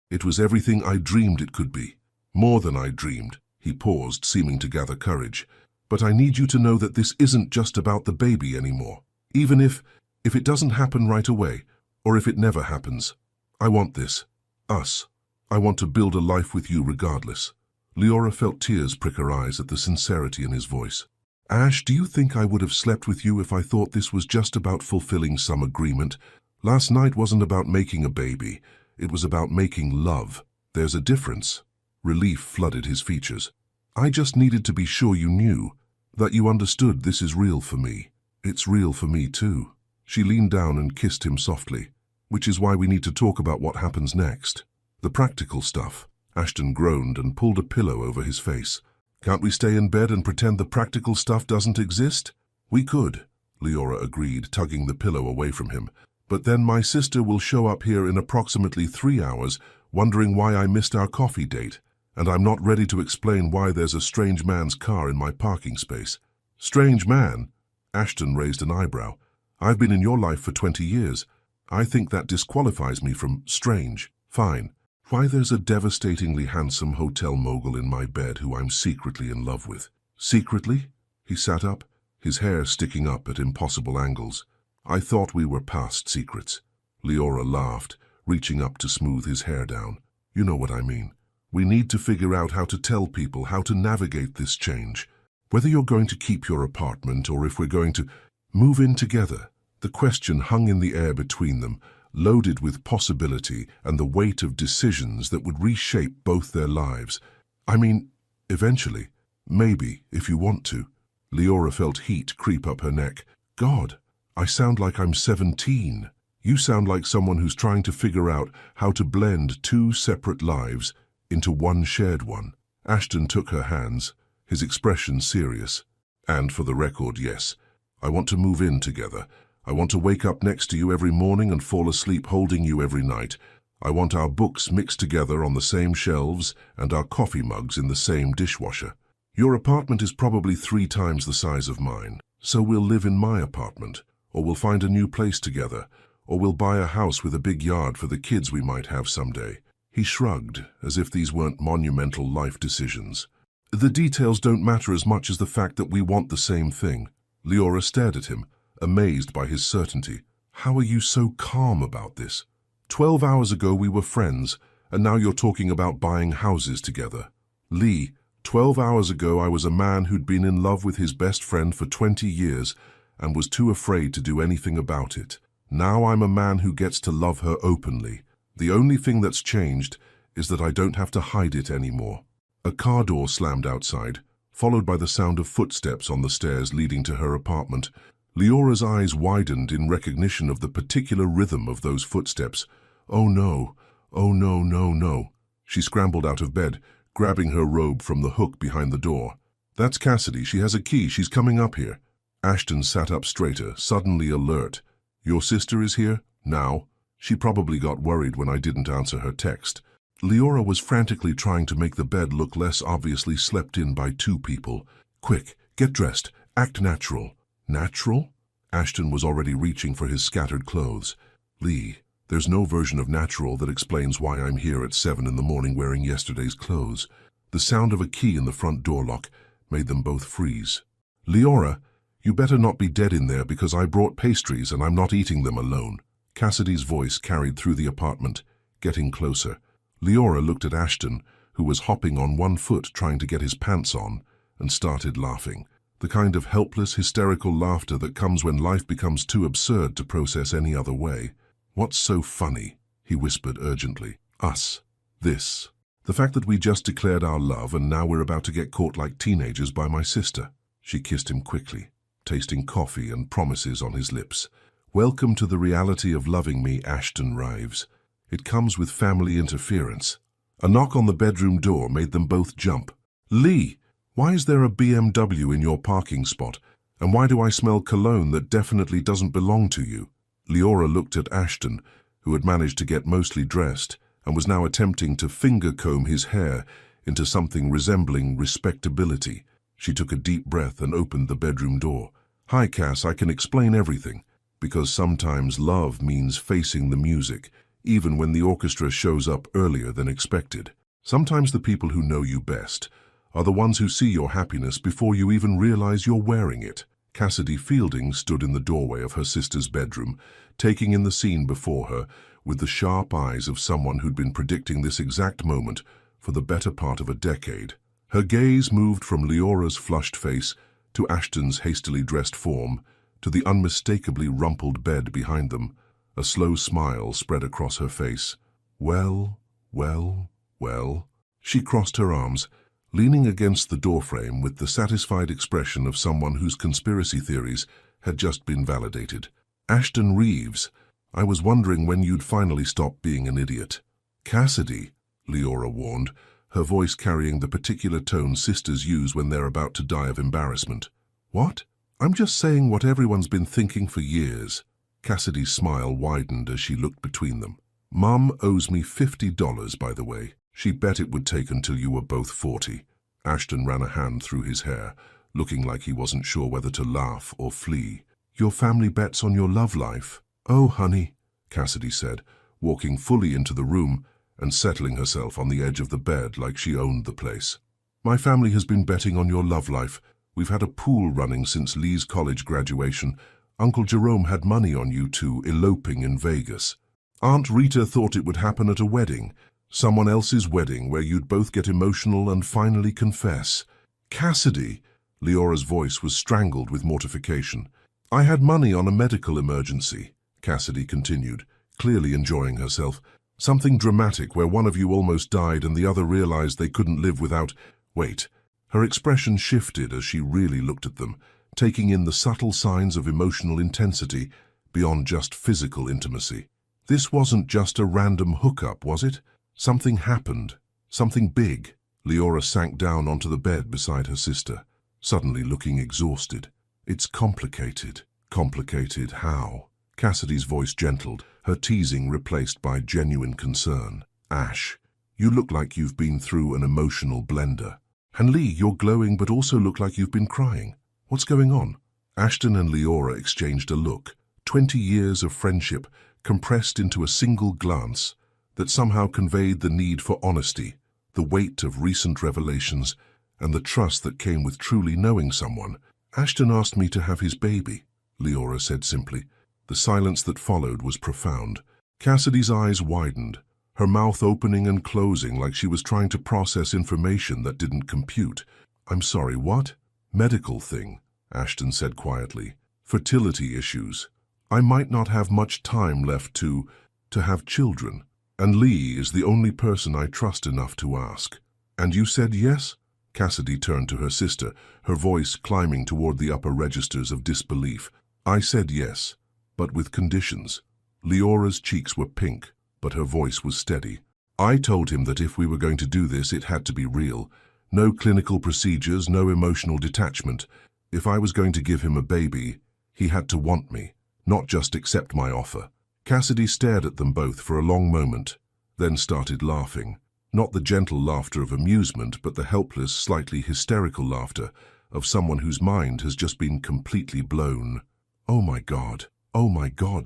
it was everything I dreamed it could be. More than I dreamed." He paused, seeming to gather courage. "But I need you to know that this isn't just about the baby anymore. Even if it doesn't happen right away, or if it never happens. I want this. Us. I want to build a life with you regardless." Leora felt tears prick her eyes at the sincerity in his voice. "Ash, do you think I would have slept with you if I thought this was just about fulfilling some agreement? Last night wasn't about making a baby. It was about making love. There's a difference." Relief flooded his features. "I just needed to be sure you knew, that you understood this is real for me. It's real for me too." She leaned down and kissed him softly. "Which is why we need to talk about what happens next. The practical stuff." Ashton groaned and pulled a pillow over his face. "Can't we stay in bed and pretend the practical stuff doesn't exist?" "We could," Leora agreed, tugging the pillow away from him. "But then my sister will show up here in approximately 3 hours, wondering why I missed our coffee date, and I'm not ready to explain why there's a strange man's car in my parking space." "Strange man?" Ashton raised an eyebrow. "I've been in your life for 20 years. I think that disqualifies me from strange." "Fine. Why there's a devastatingly handsome hotel mogul in my bed who I'm secretly in love with." "Secretly?" He sat up, his hair sticking up at impossible angles. "I thought we were past secrets." Leora laughed, reaching up to smooth his hair down. "You know what I mean. We need to figure out how to tell people how to navigate this change. Whether you're going to keep your apartment or if we're going to move in together." The question hung in the air between them, loaded with possibility and the weight of decisions that would reshape both their lives. "I mean, eventually. Maybe, if you want to." Leora felt heat creep up her neck. "God, I sound like I'm 17. You sound like someone who's trying to figure out how to blend 2 separate lives into one shared one." Ashton took her hands, his expression serious. "And for the record, yes, I want to move in together. I want to wake up next to you every morning and fall asleep holding you every night. I want our books mixed together on the same shelves and our coffee mugs in the same dishwasher. Your apartment is probably 3 times the size of mine, so we'll live in my apartment, or we'll find a new place together, or we'll buy a house with a big yard for the kids we might have someday." He shrugged, as if these weren't monumental life decisions. The details don't matter as much as the fact that we want the same thing. Leora stared at him, amazed by his certainty. How are you so calm about this? 12 hours ago we were friends, and now you're talking about buying houses together. Lee, 12 hours ago I was a man who'd been in love with his best friend for 20 years and was too afraid to do anything about it. Now I'm a man who gets to love her openly. The only thing that's changed is that I don't have to hide it anymore. A car door slammed outside, followed by the sound of footsteps on the stairs leading to her apartment. Leora's eyes widened in recognition of the particular rhythm of those footsteps. Oh no, oh no, no, no. She scrambled out of bed, grabbing her robe from the hook behind the door. That's Cassidy, she has a key, she's coming up here. Ashton sat up straighter, suddenly alert. Your sister is here? Now? She probably got worried when I didn't answer her text. Leora was frantically trying to make the bed look less obviously slept in by two people. Quick, get dressed, act natural. Natural? Ashton was already reaching for his scattered clothes. Lee, there's no version of natural that explains why I'm here at 7 in the morning wearing yesterday's clothes. The sound of a key in the front door lock made them both freeze. Leora, you better not be dead in there because I brought pastries and I'm not eating them alone. Cassidy's voice carried through the apartment, getting closer. Leora looked at Ashton, who was hopping on one foot trying to get his pants on, and started laughing. The kind of helpless, hysterical laughter that comes when life becomes too absurd to process any other way. What's so funny? He whispered urgently. Us. This. The fact that we just declared our love and now we're about to get caught like teenagers by my sister. She kissed him quickly, tasting coffee and promises on his lips. Welcome to the reality of loving me, Ashton Rives. It comes with family interference. A knock on the bedroom door made them both jump. Lee, why is there a BMW in your parking spot? And why do I smell cologne that definitely doesn't belong to you? Leora looked at Ashton, who had managed to get mostly dressed and was now attempting to finger-comb his hair into something resembling respectability. She took a deep breath and opened the bedroom door. Hi, Cass, I can explain everything. Because sometimes love means facing the music, even when the orchestra shows up earlier than expected. Sometimes the people who know you best are the ones who see your happiness before you even realize you're wearing it. Cassidy Fielding stood in the doorway of her sister's bedroom, taking in the scene before her with the sharp eyes of someone who'd been predicting this exact moment for the better part of a decade. Her gaze moved from Leora's flushed face to Ashton's hastily dressed form, to the unmistakably rumpled bed behind them. A slow smile spread across her face. Well, well, well. She crossed her arms, leaning against the doorframe with the satisfied expression of someone whose conspiracy theories had just been validated. Ashton Reeves, I was wondering when you'd finally stop being an idiot. Cassidy, Leora warned, her voice carrying the particular tone sisters use when they're about to die of embarrassment. What? I'm just saying what everyone's been thinking for years. Cassidy's smile widened as she looked between them. Mum owes me $50, by the way. She bet it would take until you were both 40. Ashton ran a hand through his hair, looking like he wasn't sure whether to laugh or flee. Your family bets on your love life? Oh, honey, Cassidy said, walking fully into the room and settling herself on the edge of the bed like she owned the place. My family has been betting on your love life. We've had a pool running since Lee's college graduation. Uncle Jerome had money on you two eloping in Vegas. Aunt Rita thought it would happen at a wedding, someone else's wedding where you'd both get emotional and finally confess. Cassidy, Leora's voice was strangled with mortification. I had money on a medical emergency, Cassidy continued, clearly enjoying herself. Something dramatic where one of you almost died and the other realized they couldn't live without... Wait. Her expression shifted as she really looked at them, taking in the subtle signs of emotional intensity beyond just physical intimacy. This wasn't just a random hookup, was it? Something happened. Something big. Leora sank down onto the bed beside her sister, suddenly looking exhausted. It's complicated. Complicated how? Cassidy's voice gentled, her teasing replaced by genuine concern. Ash, you look like you've been through an emotional blender. And Lee, you're glowing but also look like you've been crying. What's going on? Ashton and Leora exchanged a look, 20 years of friendship compressed into a single glance that somehow conveyed the need for honesty, the weight of recent revelations, and the trust that came with truly knowing someone. Ashton asked me to have his baby, Leora said simply. The silence that followed was profound. Cassidy's eyes widened, her mouth opening and closing like she was trying to process information that didn't compute. I'm sorry, what? Medical thing, Ashton said quietly. Fertility issues. I might not have much time left to have children, and Lee is the only person I trust enough to ask. And you said yes? Cassidy turned to her sister, her voice climbing toward the upper registers of disbelief. I said yes, but with conditions. Leora's cheeks were pink, but her voice was steady. I told him that if we were going to do this, it had to be real. No clinical procedures, no emotional detachment. If I was going to give him a baby, he had to want me, not just accept my offer. Cassidy stared at them both for a long moment, then started laughing. Not the gentle laughter of amusement, but the helpless, slightly hysterical laughter of someone whose mind has just been completely blown. Oh my God,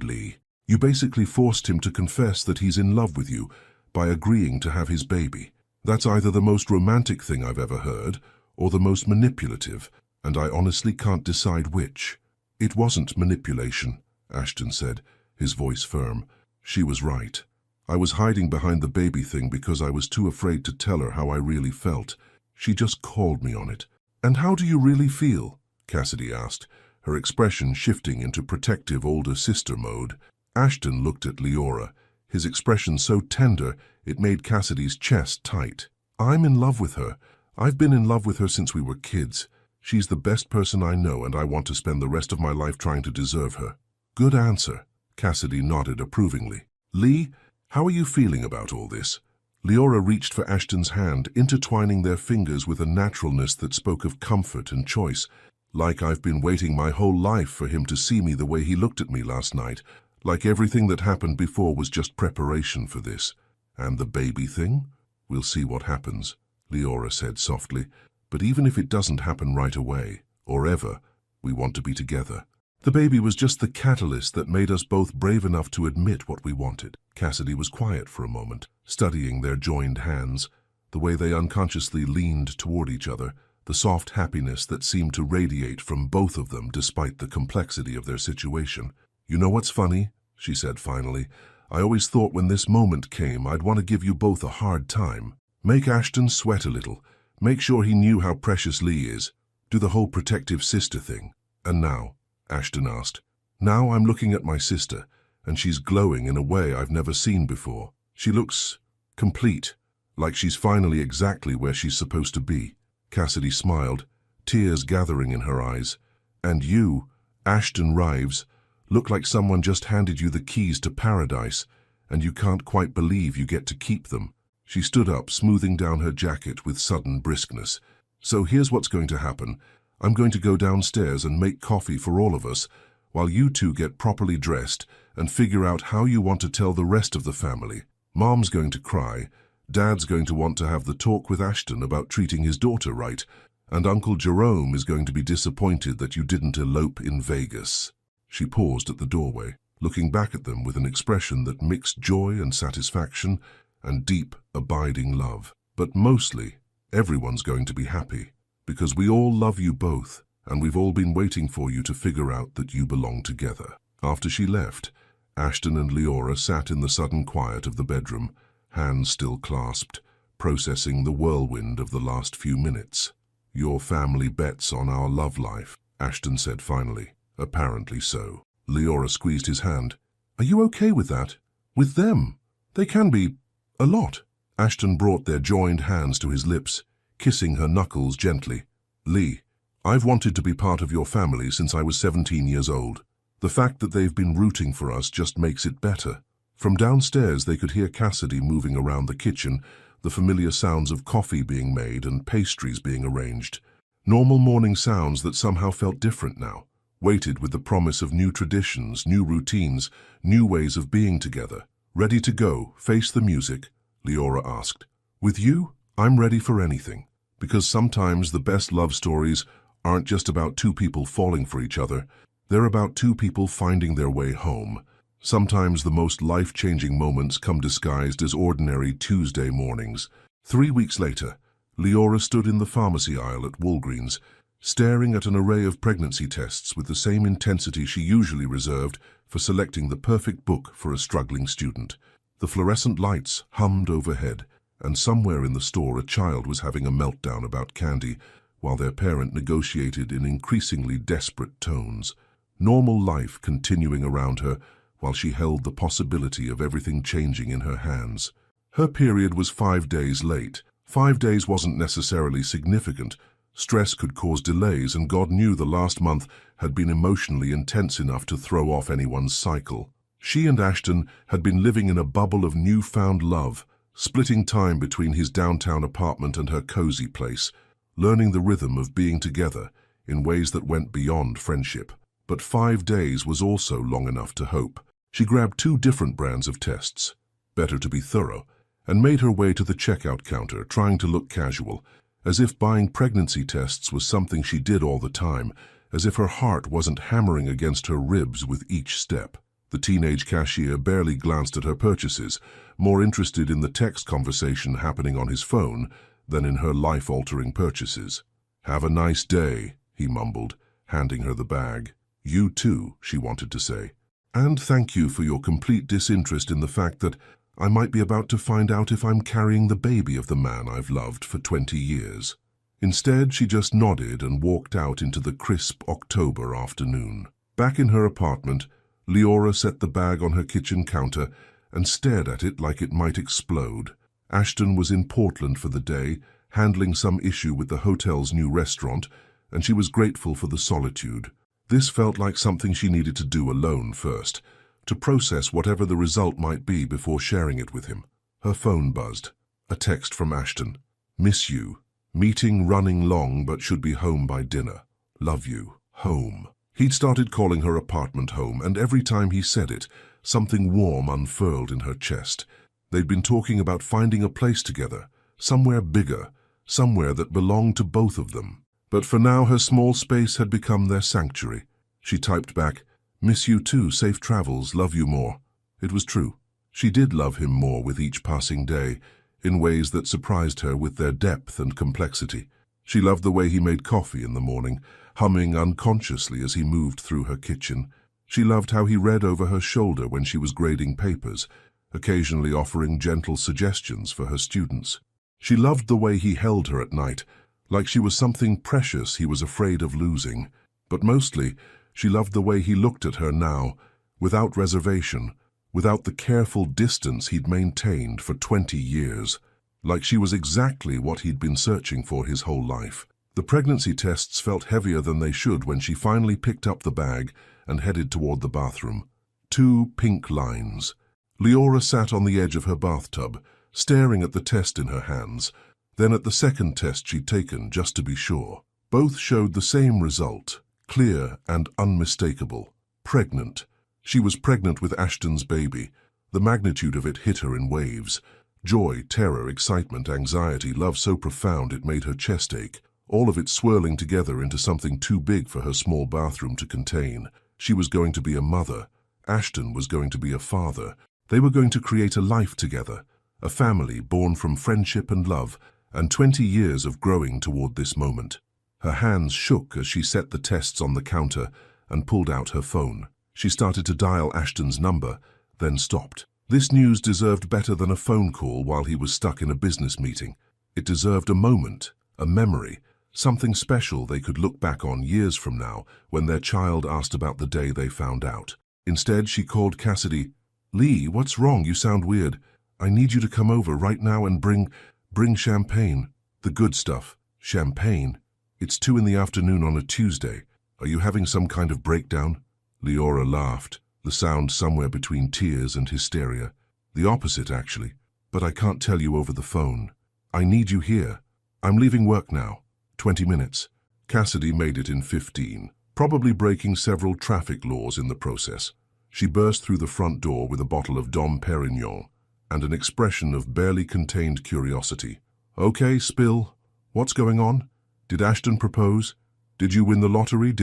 Lee. You basically forced him to confess that he's in love with you by agreeing to have his baby. That's either the most romantic thing I've ever heard, or the most manipulative, and I honestly can't decide which. It wasn't manipulation, Ashton said, his voice firm. She was right. I was hiding behind the baby thing because I was too afraid to tell her how I really felt. She just called me on it. And how do you really feel? Cassidy asked, her expression shifting into protective older sister mode. Ashton looked at Leora, his expression so tender it made Cassidy's chest tight. I'm in love with her. I've been in love with her since we were kids. She's the best person I know, and I want to spend the rest of my life trying to deserve her. Good answer. Cassidy nodded approvingly. Lee, how are you feeling about all this? Leora reached for Ashton's hand, intertwining their fingers with a naturalness that spoke of comfort and choice. Like I've been waiting my whole life for him to see me the way he looked at me last night. Like everything that happened before was just preparation for this. And the baby thing? We'll see what happens, Leora said softly. But even if it doesn't happen right away, or ever, we want to be together. The baby was just the catalyst that made us both brave enough to admit what we wanted. Cassidy was quiet for a moment, studying their joined hands, the way they unconsciously leaned toward each other, the soft happiness that seemed to radiate from both of them despite the complexity of their situation. You know what's funny? She said finally. I always thought when this moment came, I'd want to give you both a hard time. Make Ashton sweat a little. Make sure he knew how precious Lee is. Do the whole protective sister thing. And now? Ashton asked. Now I'm looking at my sister, and she's glowing in a way I've never seen before. She looks complete, like she's finally exactly where she's supposed to be. Cassidy smiled, tears gathering in her eyes. And you, Ashton Rives, look like someone just handed you the keys to paradise, and you can't quite believe you get to keep them. She stood up, smoothing down her jacket with sudden briskness. So here's what's going to happen. I'm going to go downstairs and make coffee for all of us, while you two get properly dressed and figure out how you want to tell the rest of the family. Mom's going to cry, Dad's going to want to have the talk with Ashton about treating his daughter right, and Uncle Jerome is going to be disappointed that you didn't elope in Vegas. She paused at the doorway, looking back at them with an expression that mixed joy and satisfaction and deep, abiding love. But mostly, everyone's going to be happy, because we all love you both, and we've all been waiting for you to figure out that you belong together. After she left, Ashton and Leora sat in the sudden quiet of the bedroom, hands still clasped, processing the whirlwind of the last few minutes. Your family bets on our love life, Ashton said finally. Apparently so. Leora squeezed his hand. Are you okay with that? With them? They can be a lot. Ashton brought their joined hands to his lips, kissing her knuckles gently. Lee, I've wanted to be part of your family since I was 17 years old. The fact that they've been rooting for us just makes it better. From downstairs they could hear Cassidy moving around the kitchen, the familiar sounds of coffee being made and pastries being arranged. Normal morning sounds that somehow felt different now, weighted with the promise of new traditions, new routines, new ways of being together. Ready to go, face the music? Leora asked. With you, I'm ready for anything, because sometimes the best love stories aren't just about two people falling for each other, they're about two people finding their way home. Sometimes the most life-changing moments come disguised as ordinary Tuesday mornings. 3 weeks later, Leora stood in the pharmacy aisle at Walgreens, staring at an array of pregnancy tests with the same intensity she usually reserved for selecting the perfect book for a struggling student. The fluorescent lights hummed overhead, and somewhere in the store a child was having a meltdown about candy, while their parent negotiated in increasingly desperate tones. Normal life continuing around her, while she held the possibility of everything changing in her hands. Her period was 5 days late. 5 days wasn't necessarily significant. Stress could cause delays, and God knew the last month had been emotionally intense enough to throw off anyone's cycle. She and Ashton had been living in a bubble of newfound love, splitting time between his downtown apartment and her cozy place, learning the rhythm of being together in ways that went beyond friendship. But 5 days was also long enough to hope. She grabbed 2 different brands of tests, better to be thorough, and made her way to the checkout counter, trying to look casual, as if buying pregnancy tests was something she did all the time, as if her heart wasn't hammering against her ribs with each step. The teenage cashier barely glanced at her purchases, more interested in the text conversation happening on his phone than in her life-altering purchases. "Have a nice day," he mumbled, handing her the bag. "You too," she wanted to say. "And thank you for your complete disinterest in the fact that I might be about to find out if I'm carrying the baby of the man I've loved for 20 years. Instead, she just nodded and walked out into the crisp October afternoon. Back in her apartment, Leora set the bag on her kitchen counter and stared at it like it might explode. Ashton was in Portland for the day, handling some issue with the hotel's new restaurant, and she was grateful for the solitude. This felt like something she needed to do alone first, to process whatever the result might be before sharing it with him. Her phone buzzed. A text from Ashton. "Miss you. Meeting running long but should be home by dinner. Love you. Home." He'd started calling her apartment home, and every time he said it, something warm unfurled in her chest. They'd been talking about finding a place together, somewhere bigger, somewhere that belonged to both of them. But for now, her small space had become their sanctuary. She typed back, "Miss you too, safe travels, love you more." It was true. She did love him more with each passing day, in ways that surprised her with their depth and complexity. She loved the way he made coffee in the morning, humming unconsciously as he moved through her kitchen. She loved how he read over her shoulder when she was grading papers, occasionally offering gentle suggestions for her students. She loved the way he held her at night, like she was something precious he was afraid of losing. But mostly, she loved the way he looked at her now, without reservation, without the careful distance he'd maintained for 20 years, like she was exactly what he'd been searching for his whole life. The pregnancy tests felt heavier than they should when she finally picked up the bag and headed toward the bathroom. 2 pink lines. Leora sat on the edge of her bathtub, staring at the test in her hands, then at the second test she'd taken just to be sure. Both showed the same result, clear and unmistakable. Pregnant. She was pregnant with Ashton's baby. The magnitude of it hit her in waves. Joy, terror, excitement, anxiety, love so profound it made her chest ache, all of it swirling together into something too big for her small bathroom to contain. She was going to be a mother. Ashton was going to be a father. They were going to create a life together, a family born from friendship and love, and 20 years of growing toward this moment. Her hands shook as she set the tests on the counter and pulled out her phone. She started to dial Ashton's number, then stopped. This news deserved better than a phone call while he was stuck in a business meeting. It deserved a moment, a memory, something special they could look back on years from now when their child asked about the day they found out. Instead, she called Cassidy. "Lee, what's wrong? You sound weird. I need you to come over right now and bring champagne. The good stuff. Champagne. It's 2 in the afternoon on a Tuesday. Are you having some kind of breakdown?" Leora laughed, the sound somewhere between tears and hysteria. "The opposite, actually. But I can't tell you over the phone. I need you here. I'm leaving work now. 20 minutes. Cassidy made it in 15, probably breaking several traffic laws in the process. She burst through the front door with a bottle of Dom Perignon and an expression of barely contained curiosity. "Okay, spill. What's going on? Did Ashton propose? Did you win the lottery?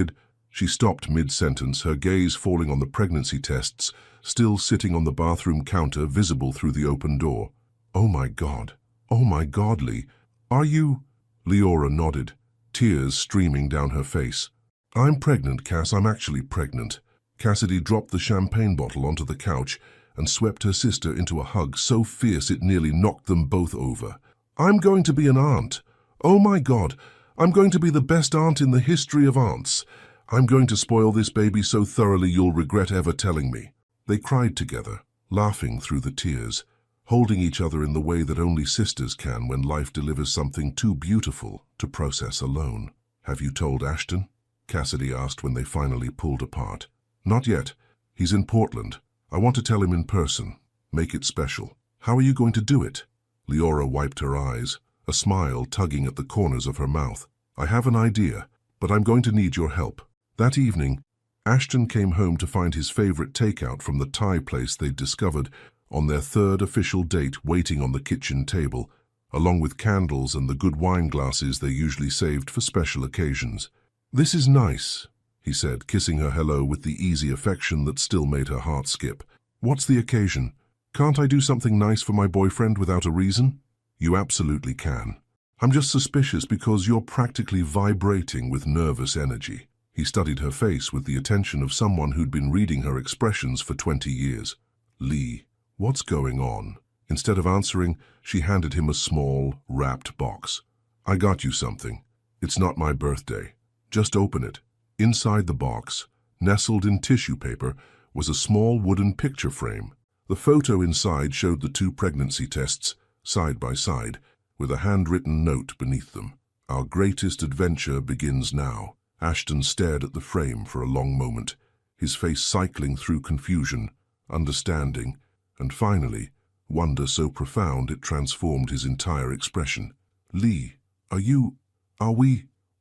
She stopped mid-sentence, her gaze falling on the pregnancy tests, still sitting on the bathroom counter, visible through the open door. "Oh my God, Lee. Are you? Leora nodded, tears streaming down her face. I'm pregnant, Cass. I'm actually pregnant. Cassidy dropped the champagne bottle onto the couch and swept her sister into a hug so fierce it nearly knocked them both over. I'm going to be an aunt. Oh my God, I'm going to be the best aunt in the history of aunts. I'm going to spoil this baby so thoroughly you'll regret ever telling me. They cried together, laughing through the tears, holding each other in the way that only sisters can when life delivers something too beautiful to process alone. Have you told Ashton? Cassidy asked when they finally pulled apart. Not yet. He's in Portland. I want to tell him in person. Make it special. How are you going to do it? Leora wiped her eyes, a smile tugging at the corners of her mouth. I have an idea, but I'm going to need your help. That evening, Ashton came home to find his favorite takeout from the Thai place they'd discovered on their third official date waiting on the kitchen table, along with candles and the good wine glasses they usually saved for special occasions. This is nice, he said, kissing her hello with the easy affection that still made her heart skip. What's the occasion? Can't I do something nice for my boyfriend without a reason? You absolutely can. I'm just suspicious because you're practically vibrating with nervous energy. He studied her face with the attention of someone who'd been reading her expressions for 20 years. Lee, what's going on? Instead of answering, she handed him a small, wrapped box. I got you something. It's not my birthday. Just open it. Inside the box, nestled in tissue paper, was a small wooden picture frame. The photo inside showed the two pregnancy tests, side by side, with a handwritten note beneath them. Our greatest adventure begins now. Ashton stared at the frame for a long moment, his face cycling through confusion, understanding, and finally, wonder so profound it transformed his entire expression. Lee,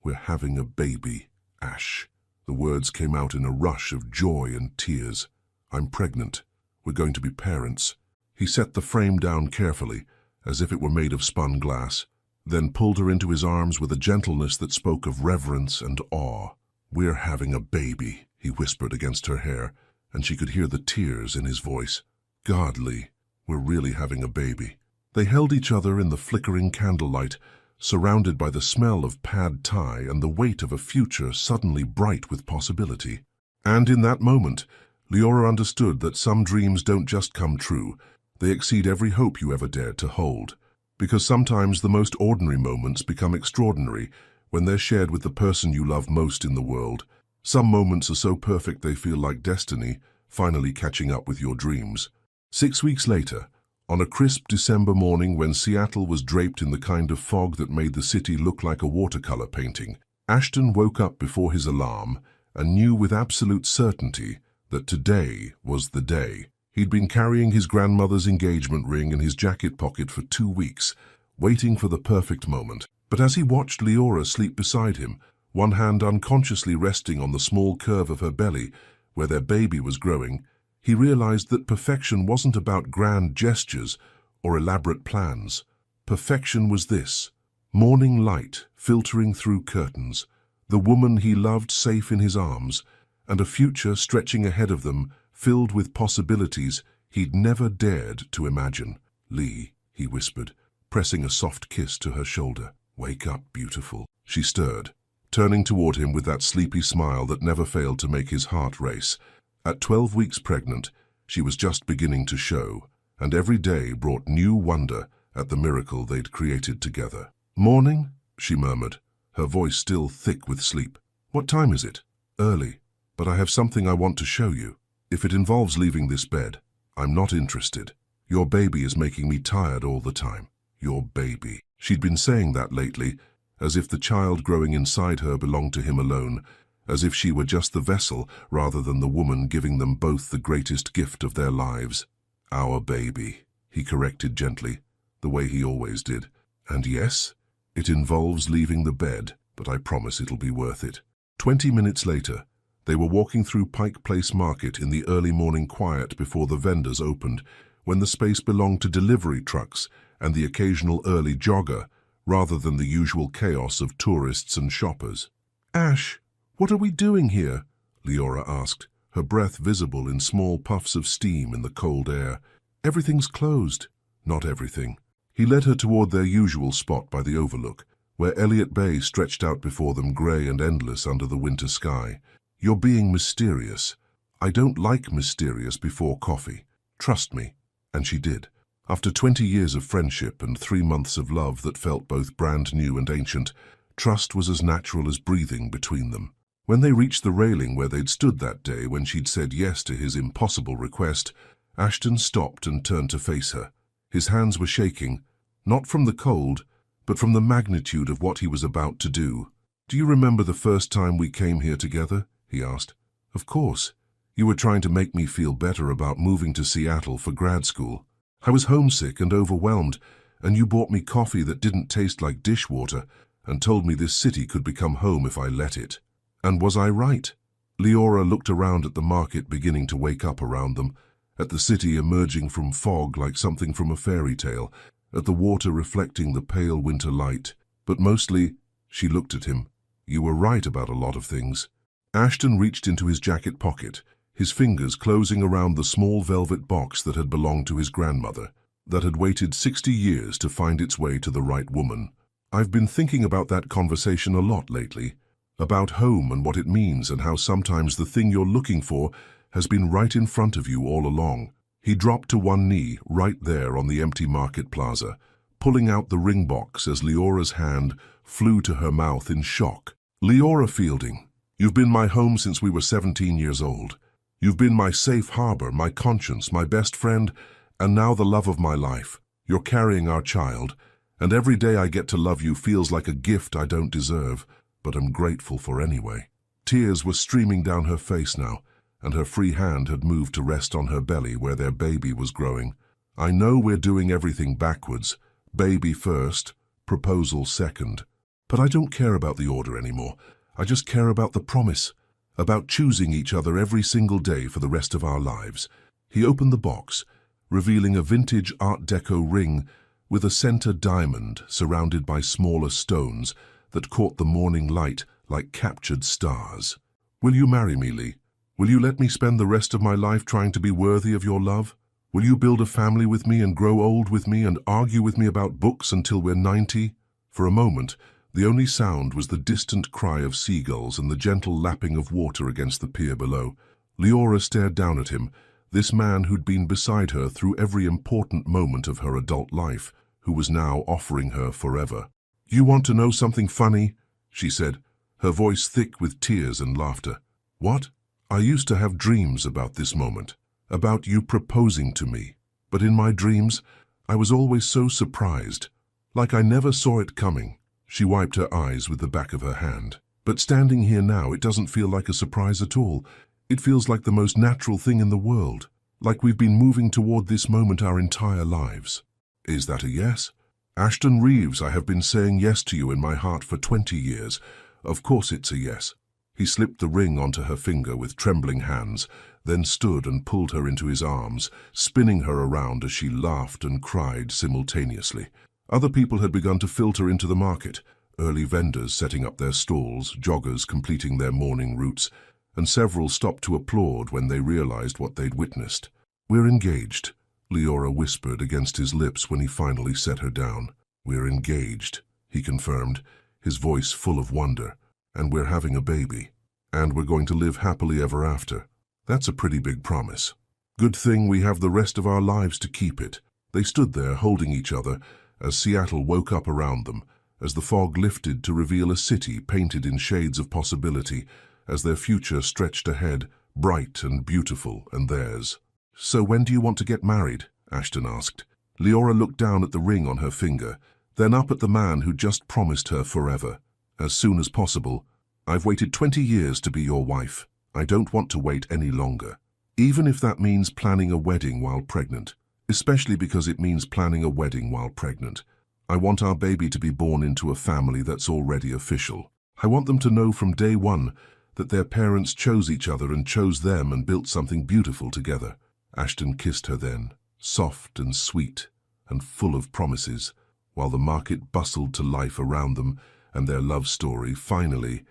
we're having a baby, Ash. The words came out in a rush of joy and tears. I'm pregnant. We're going to be parents. He set the frame down carefully, as if it were made of spun glass, then pulled her into his arms with a gentleness that spoke of reverence and awe. We're having a baby, he whispered against her hair, and she could hear the tears in his voice. God, Lee, we're really having a baby. They held each other in the flickering candlelight, surrounded by the smell of pad thai and the weight of a future suddenly bright with possibility. And in that moment, Leora understood that some dreams don't just come true, they exceed every hope you ever dared to hold. Because sometimes the most ordinary moments become extraordinary when they're shared with the person you love most in the world. Some moments are so perfect they feel like destiny, finally catching up with your dreams. 6 weeks later, on a crisp December morning when Seattle was draped in the kind of fog that made the city look like a watercolor painting, Ashton woke up before his alarm and knew with absolute certainty that today was the day. He'd been carrying his grandmother's engagement ring in his jacket pocket for 2 weeks, waiting for the perfect moment. But as he watched Leora sleep beside him, one hand unconsciously resting on the small curve of her belly, where their baby was growing, he realized that perfection wasn't about grand gestures or elaborate plans. Perfection was this: morning light filtering through curtains, the woman he loved safe in his arms, and a future stretching ahead of them filled with possibilities he'd never dared to imagine. Lee, he whispered, pressing a soft kiss to her shoulder. Wake up, beautiful. She stirred, turning toward him with that sleepy smile that never failed to make his heart race. At 12 weeks pregnant, she was just beginning to show, and every day brought new wonder at the miracle they'd created together. Morning, she murmured, her voice still thick with sleep. What time is it? Early, but I have something I want to show you. If it involves leaving this bed, I'm not interested. Your baby is making me tired all the time. Your baby. She'd been saying that lately, as if the child growing inside her belonged to him alone, as if she were just the vessel rather than the woman giving them both the greatest gift of their lives. Our baby, he corrected gently, the way he always did. And yes, it involves leaving the bed, but I promise it'll be worth it. 20 minutes later, they were walking through Pike Place Market in the early morning quiet before the vendors opened, when the space belonged to delivery trucks and the occasional early jogger, rather than the usual chaos of tourists and shoppers. Ash, what are we doing here? Leora asked, her breath visible in small puffs of steam in the cold air. Everything's closed. Not everything. He led her toward their usual spot by the overlook, where Elliot Bay stretched out before them grey and endless under the winter sky. "You're being mysterious. I don't like mysterious before coffee. Trust me." And she did. After 20 years of friendship and 3 months of love that felt both brand new and ancient, trust was as natural as breathing between them. When they reached the railing where they'd stood that day when she'd said yes to his impossible request, Ashton stopped and turned to face her. His hands were shaking, not from the cold, but from the magnitude of what he was about to do. "Do you remember the first time we came here together?" he asked. "Of course. You were trying to make me feel better about moving to Seattle for grad school. I was homesick and overwhelmed, and you bought me coffee that didn't taste like dishwater and told me this city could become home if I let it. And was I right?" Leora looked around at the market beginning to wake up around them, at the city emerging from fog like something from a fairy tale, at the water reflecting the pale winter light. But mostly, she looked at him. "You were right about a lot of things." Ashton reached into his jacket pocket, his fingers closing around the small velvet box that had belonged to his grandmother, that had waited 60 years to find its way to the right woman. "I've been thinking about that conversation a lot lately, about home and what it means and how sometimes the thing you're looking for has been right in front of you all along." He dropped to one knee right there on the empty market plaza, pulling out the ring box as Leora's hand flew to her mouth in shock. "Leora Fielding, you've been my home since we were 17 years old. You've been my safe harbor, my conscience, my best friend, and now the love of my life. You're carrying our child, and every day I get to love you feels like a gift I don't deserve, but I'm grateful for anyway." Tears were streaming down her face now, and her free hand had moved to rest on her belly where their baby was growing. "I know we're doing everything backwards, baby first, proposal second. But I don't care about the order anymore. I just care about the promise, about choosing each other every single day for the rest of our lives." He opened the box, revealing a vintage Art Deco ring with a center diamond surrounded by smaller stones that caught the morning light like captured stars. "Will you marry me, Lee? Will you let me spend the rest of my life trying to be worthy of your love? Will you build a family with me and grow old with me and argue with me about books until we're 90? For a moment, the only sound was the distant cry of seagulls and the gentle lapping of water against the pier below. Leora stared down at him, this man who'd been beside her through every important moment of her adult life, who was now offering her forever. "You want to know something funny?" she said, her voice thick with tears and laughter. "What? I used to have dreams about this moment, about you proposing to me. But in my dreams, I was always so surprised, like I never saw it coming." She wiped her eyes with the back of her hand. "But standing here now, it doesn't feel like a surprise at all. It feels like the most natural thing in the world, like we've been moving toward this moment our entire lives." "Is that a yes?" "Ashton Reeves, I have been saying yes to you in my heart for 20 years. Of course it's a yes." He slipped the ring onto her finger with trembling hands, then stood and pulled her into his arms, spinning her around as she laughed and cried simultaneously. Other people had begun to filter into the market, early vendors setting up their stalls, joggers completing their morning routes, and several stopped to applaud when they realized what they'd witnessed. "We're engaged," Leora whispered against his lips when he finally set her down. "We're engaged," he confirmed, his voice full of wonder. "And we're having a baby. And we're going to live happily ever after. That's a pretty big promise. Good thing we have the rest of our lives to keep it." They stood there holding each other as Seattle woke up around them, as the fog lifted to reveal a city painted in shades of possibility, as their future stretched ahead, bright and beautiful, and theirs. "So when do you want to get married?" Ashton asked. Leora looked down at the ring on her finger, then up at the man who just promised her forever. "As soon as possible. I've waited 20 years to be your wife. I don't want to wait any longer. Even if that means planning a wedding while pregnant. Especially because it means planning a wedding while pregnant. I want our baby to be born into a family that's already official. I want them to know from day one that their parents chose each other and chose them and built something beautiful together." Ashton kissed her then, soft and sweet and full of promises, while the market bustled to life around them and their love story finally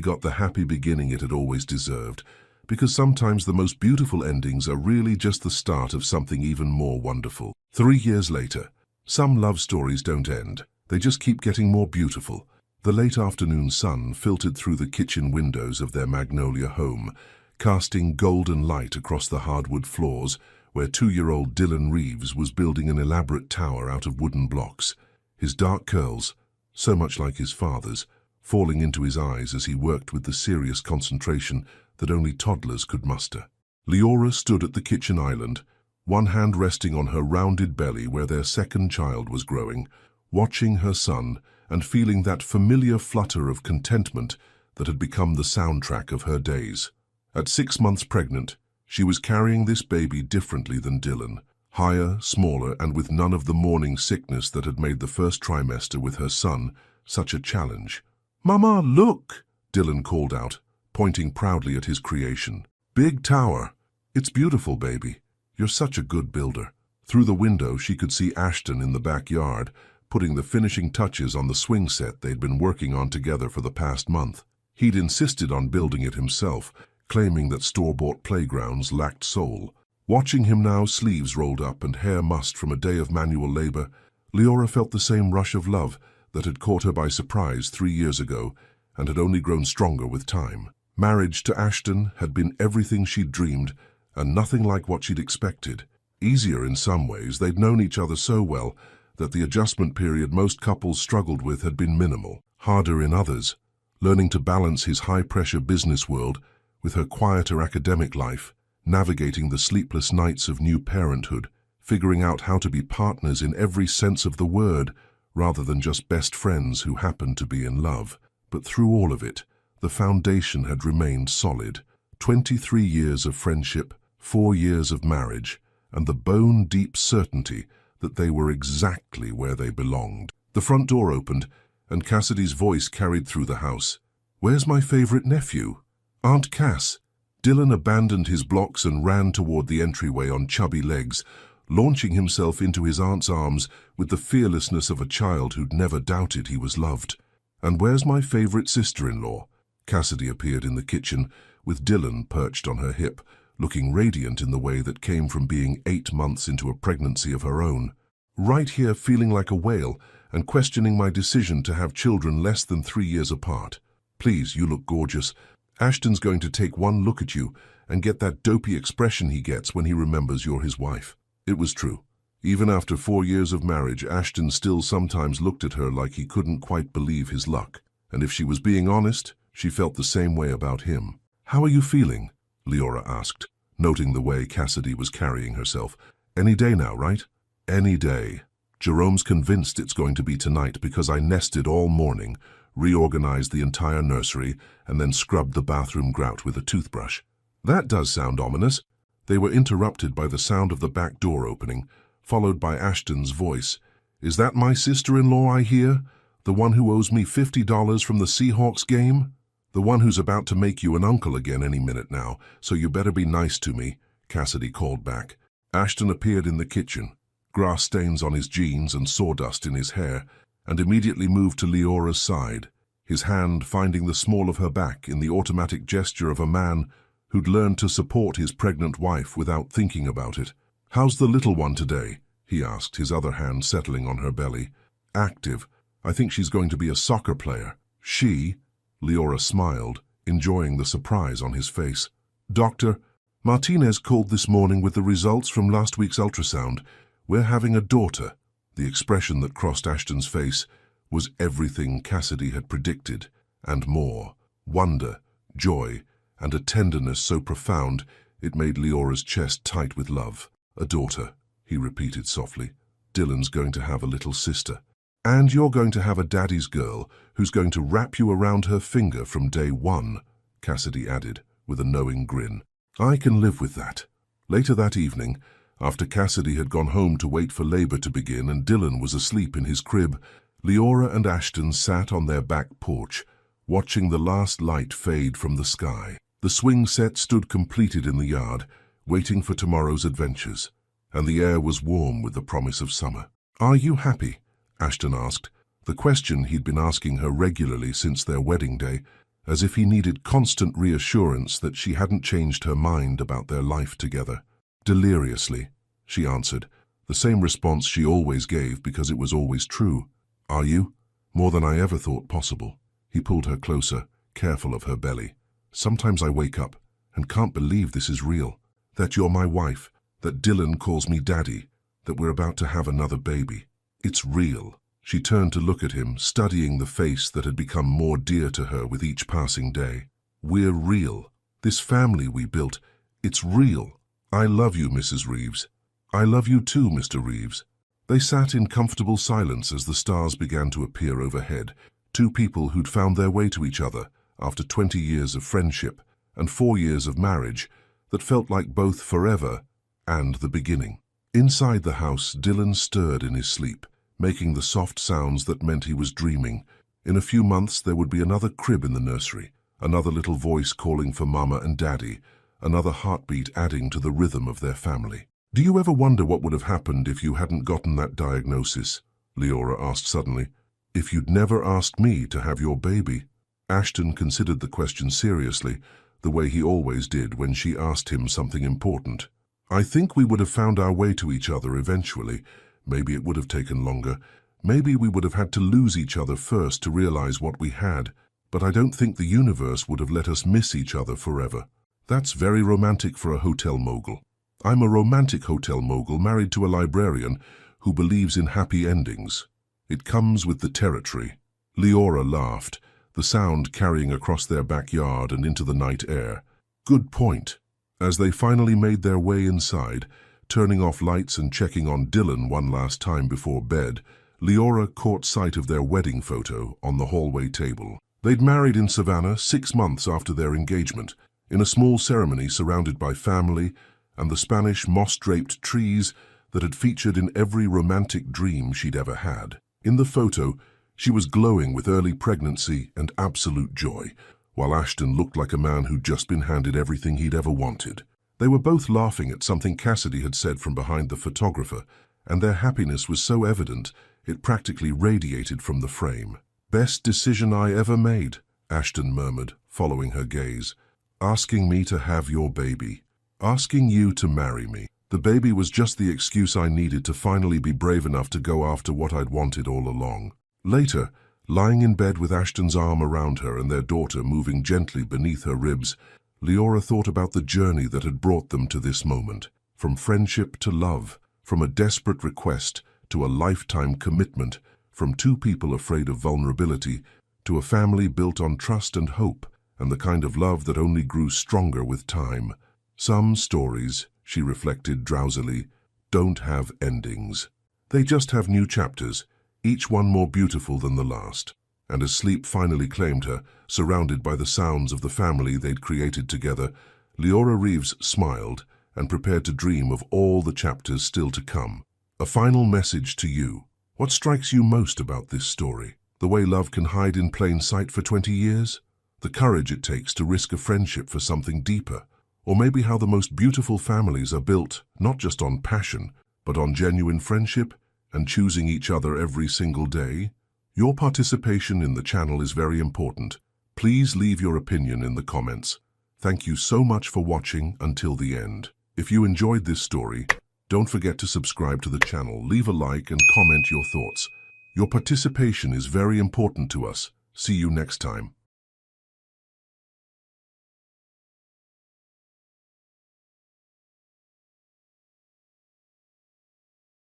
got the happy beginning it had always deserved, because sometimes the most beautiful endings are really just the start of something even more wonderful. 3 years later, Some love stories don't end. They just keep getting more beautiful. The late afternoon sun filtered through the kitchen windows of their Magnolia home, casting golden light across the hardwood floors where 2-year-old Dylan Reeves was building an elaborate tower out of wooden blocks. His dark curls, so much like his father's, falling into his eyes as he worked with the serious concentration that only toddlers could muster. Leora stood at the kitchen island, one hand resting on her rounded belly where their second child was growing, watching her son and feeling that familiar flutter of contentment that had become the soundtrack of her days. At 6 months pregnant, she was carrying this baby differently than Dylan, higher, smaller, and with none of the morning sickness that had made the first trimester with her son such a challenge. "Mama, look!" Dylan called out, pointing proudly at his creation. "Big tower. It's beautiful, baby. You're such a good builder." Through the window, she could see Ashton in the backyard, putting the finishing touches on the swing set they'd been working on together for the past month. He'd insisted on building it himself, claiming that store-bought playgrounds lacked soul. Watching him now, sleeves rolled up and hair mussed from a day of manual labor, Leora felt the same rush of love that had caught her by surprise 3 years ago and had only grown stronger with time. Marriage to Ashton had been everything she'd dreamed and nothing like what she'd expected. Easier in some ways, they'd known each other so well that the adjustment period most couples struggled with had been minimal. Harder in others, learning to balance his high-pressure business world with her quieter academic life, navigating the sleepless nights of new parenthood, figuring out how to be partners in every sense of the word rather than just best friends who happened to be in love. But through all of it, the foundation had remained solid. 23 years of friendship, 4 years of marriage, and the bone-deep certainty that they were exactly where they belonged. The front door opened, and Cassidy's voice carried through the house. "Where's my favorite nephew? Aunt Cass?" Dylan abandoned his blocks and ran toward the entryway on chubby legs, launching himself into his aunt's arms with the fearlessness of a child who'd never doubted he was loved. "And where's my favorite sister-in-law?" Cassidy appeared in the kitchen, with Dylan perched on her hip, looking radiant in the way that came from being 8 months into a pregnancy of her own. "Right here feeling like a whale and questioning my decision to have children less than 3 years apart. Please, you look gorgeous. Ashton's going to take one look at you and get that dopey expression he gets when he remembers you're his wife." It was true. Even after 4 years of marriage, Ashton still sometimes looked at her like he couldn't quite believe his luck. And if she was being honest, she felt the same way about him. "How are you feeling?" Leora asked, noting the way Cassidy was carrying herself. "Any day now, right?" "Any day. Jerome's convinced it's going to be tonight because I nested all morning, reorganized the entire nursery, and then scrubbed the bathroom grout with a toothbrush." "That does sound ominous." They were interrupted by the sound of the back door opening, followed by Ashton's voice. "Is that my sister-in-law I hear? The one who owes me $50 from the Seahawks game? The one who's about to make you an uncle again any minute now, so you better be nice to me," Cassidy called back. Ashton appeared in the kitchen, grass stains on his jeans and sawdust in his hair, and immediately moved to Leora's side, his hand finding the small of her back in the automatic gesture of a man who'd learned to support his pregnant wife without thinking about it. "How's the little one today?" he asked, his other hand settling on her belly. "Active. I think she's going to be a soccer player." "She?" Leora smiled, enjoying the surprise on his face. "Doctor, Martinez called this morning with the results from last week's ultrasound. We're having a daughter." The expression that crossed Ashton's face was everything Cassidy had predicted, and more. Wonder, joy, and a tenderness so profound it made Leora's chest tight with love. "A daughter," he repeated softly. "Dylan's going to have a little sister. And you're going to have a daddy's girl who's going to wrap you around her finger from day one," Cassidy added, with a knowing grin. "I can live with that." Later that evening, after Cassidy had gone home to wait for labor to begin and Dylan was asleep in his crib, Leora and Ashton sat on their back porch, watching the last light fade from the sky. The swing set stood completed in the yard, waiting for tomorrow's adventures, and the air was warm with the promise of summer. "Are you happy?" Ashton asked, the question he'd been asking her regularly since their wedding day, as if he needed constant reassurance that she hadn't changed her mind about their life together. "Deliriously," she answered, The same response she always gave because it was always true. Are you? More than I ever thought possible. He pulled her closer, careful of her belly. Sometimes I wake up and can't believe this is real. That you're my wife, that Dylan calls me daddy, that we're about to have another baby. It's real. She turned to look at him, studying the face that had become more dear to her with each passing day. We're real. This family we built, it's real. I love you, Mrs. Reeves. I love you too, Mr. Reeves. They sat in comfortable silence as the stars began to appear overhead, two people who'd found their way to each other after 20 years of friendship and 4 years of marriage that felt like both forever and the beginning. Inside the house, Dylan stirred in his sleep, making the soft sounds that meant he was dreaming. In a few months there would be another crib in the nursery, another little voice calling for Mama and Daddy, another heartbeat adding to the rhythm of their family. Do you ever wonder what would have happened if you hadn't gotten that diagnosis? Leora asked suddenly. If you'd never asked me to have your baby? Ashton considered the question seriously, the way he always did when she asked him something important. I think we would have found our way to each other eventually. Maybe it would have taken longer. Maybe we would have had to lose each other first to realize what we had. But I don't think the universe would have let us miss each other forever. That's very romantic for a hotel mogul. I'm a romantic hotel mogul married to a librarian who believes in happy endings. It comes with the territory. Leora laughed, the sound carrying across their backyard and into the night air. Good point. As they finally made their way inside, turning off lights and checking on Dylan one last time before bed, Leora caught sight of their wedding photo on the hallway table. They'd married in Savannah 6 months after their engagement, in a small ceremony surrounded by family and the Spanish moss-draped trees that had featured in every romantic dream she'd ever had. In the photo, she was glowing with early pregnancy and absolute joy, while Ashton looked like a man who'd just been handed everything he'd ever wanted. They were both laughing at something Cassidy had said from behind the photographer, and their happiness was so evident it practically radiated from the frame. Best decision I ever made, Ashton murmured, following her gaze. Asking me to have your baby. Asking you to marry me. The baby was just the excuse I needed to finally be brave enough to go after what I'd wanted all along. Later, lying in bed with Ashton's arm around her and their daughter moving gently beneath her ribs, Leora thought about the journey that had brought them to this moment. From friendship to love, from a desperate request to a lifetime commitment, from two people afraid of vulnerability to a family built on trust and hope, and the kind of love that only grew stronger with time. Some stories, she reflected drowsily, don't have endings. They just have new chapters, each one more beautiful than the last. And as sleep finally claimed her, surrounded by the sounds of the family they'd created together, Leora Reeves smiled and prepared to dream of all the chapters still to come. A final message to you. What strikes you most about this story? The way love can hide in plain sight for 20 years? The courage it takes to risk a friendship for something deeper? Or maybe how the most beautiful families are built not just on passion, but on genuine friendship and choosing each other every single day? Your participation in the channel is very important. Please leave your opinion in the comments. Thank you so much for watching until the end. If you enjoyed this story, don't forget to subscribe to the channel, leave a like and comment your thoughts. Your participation is very important to us. See you next time.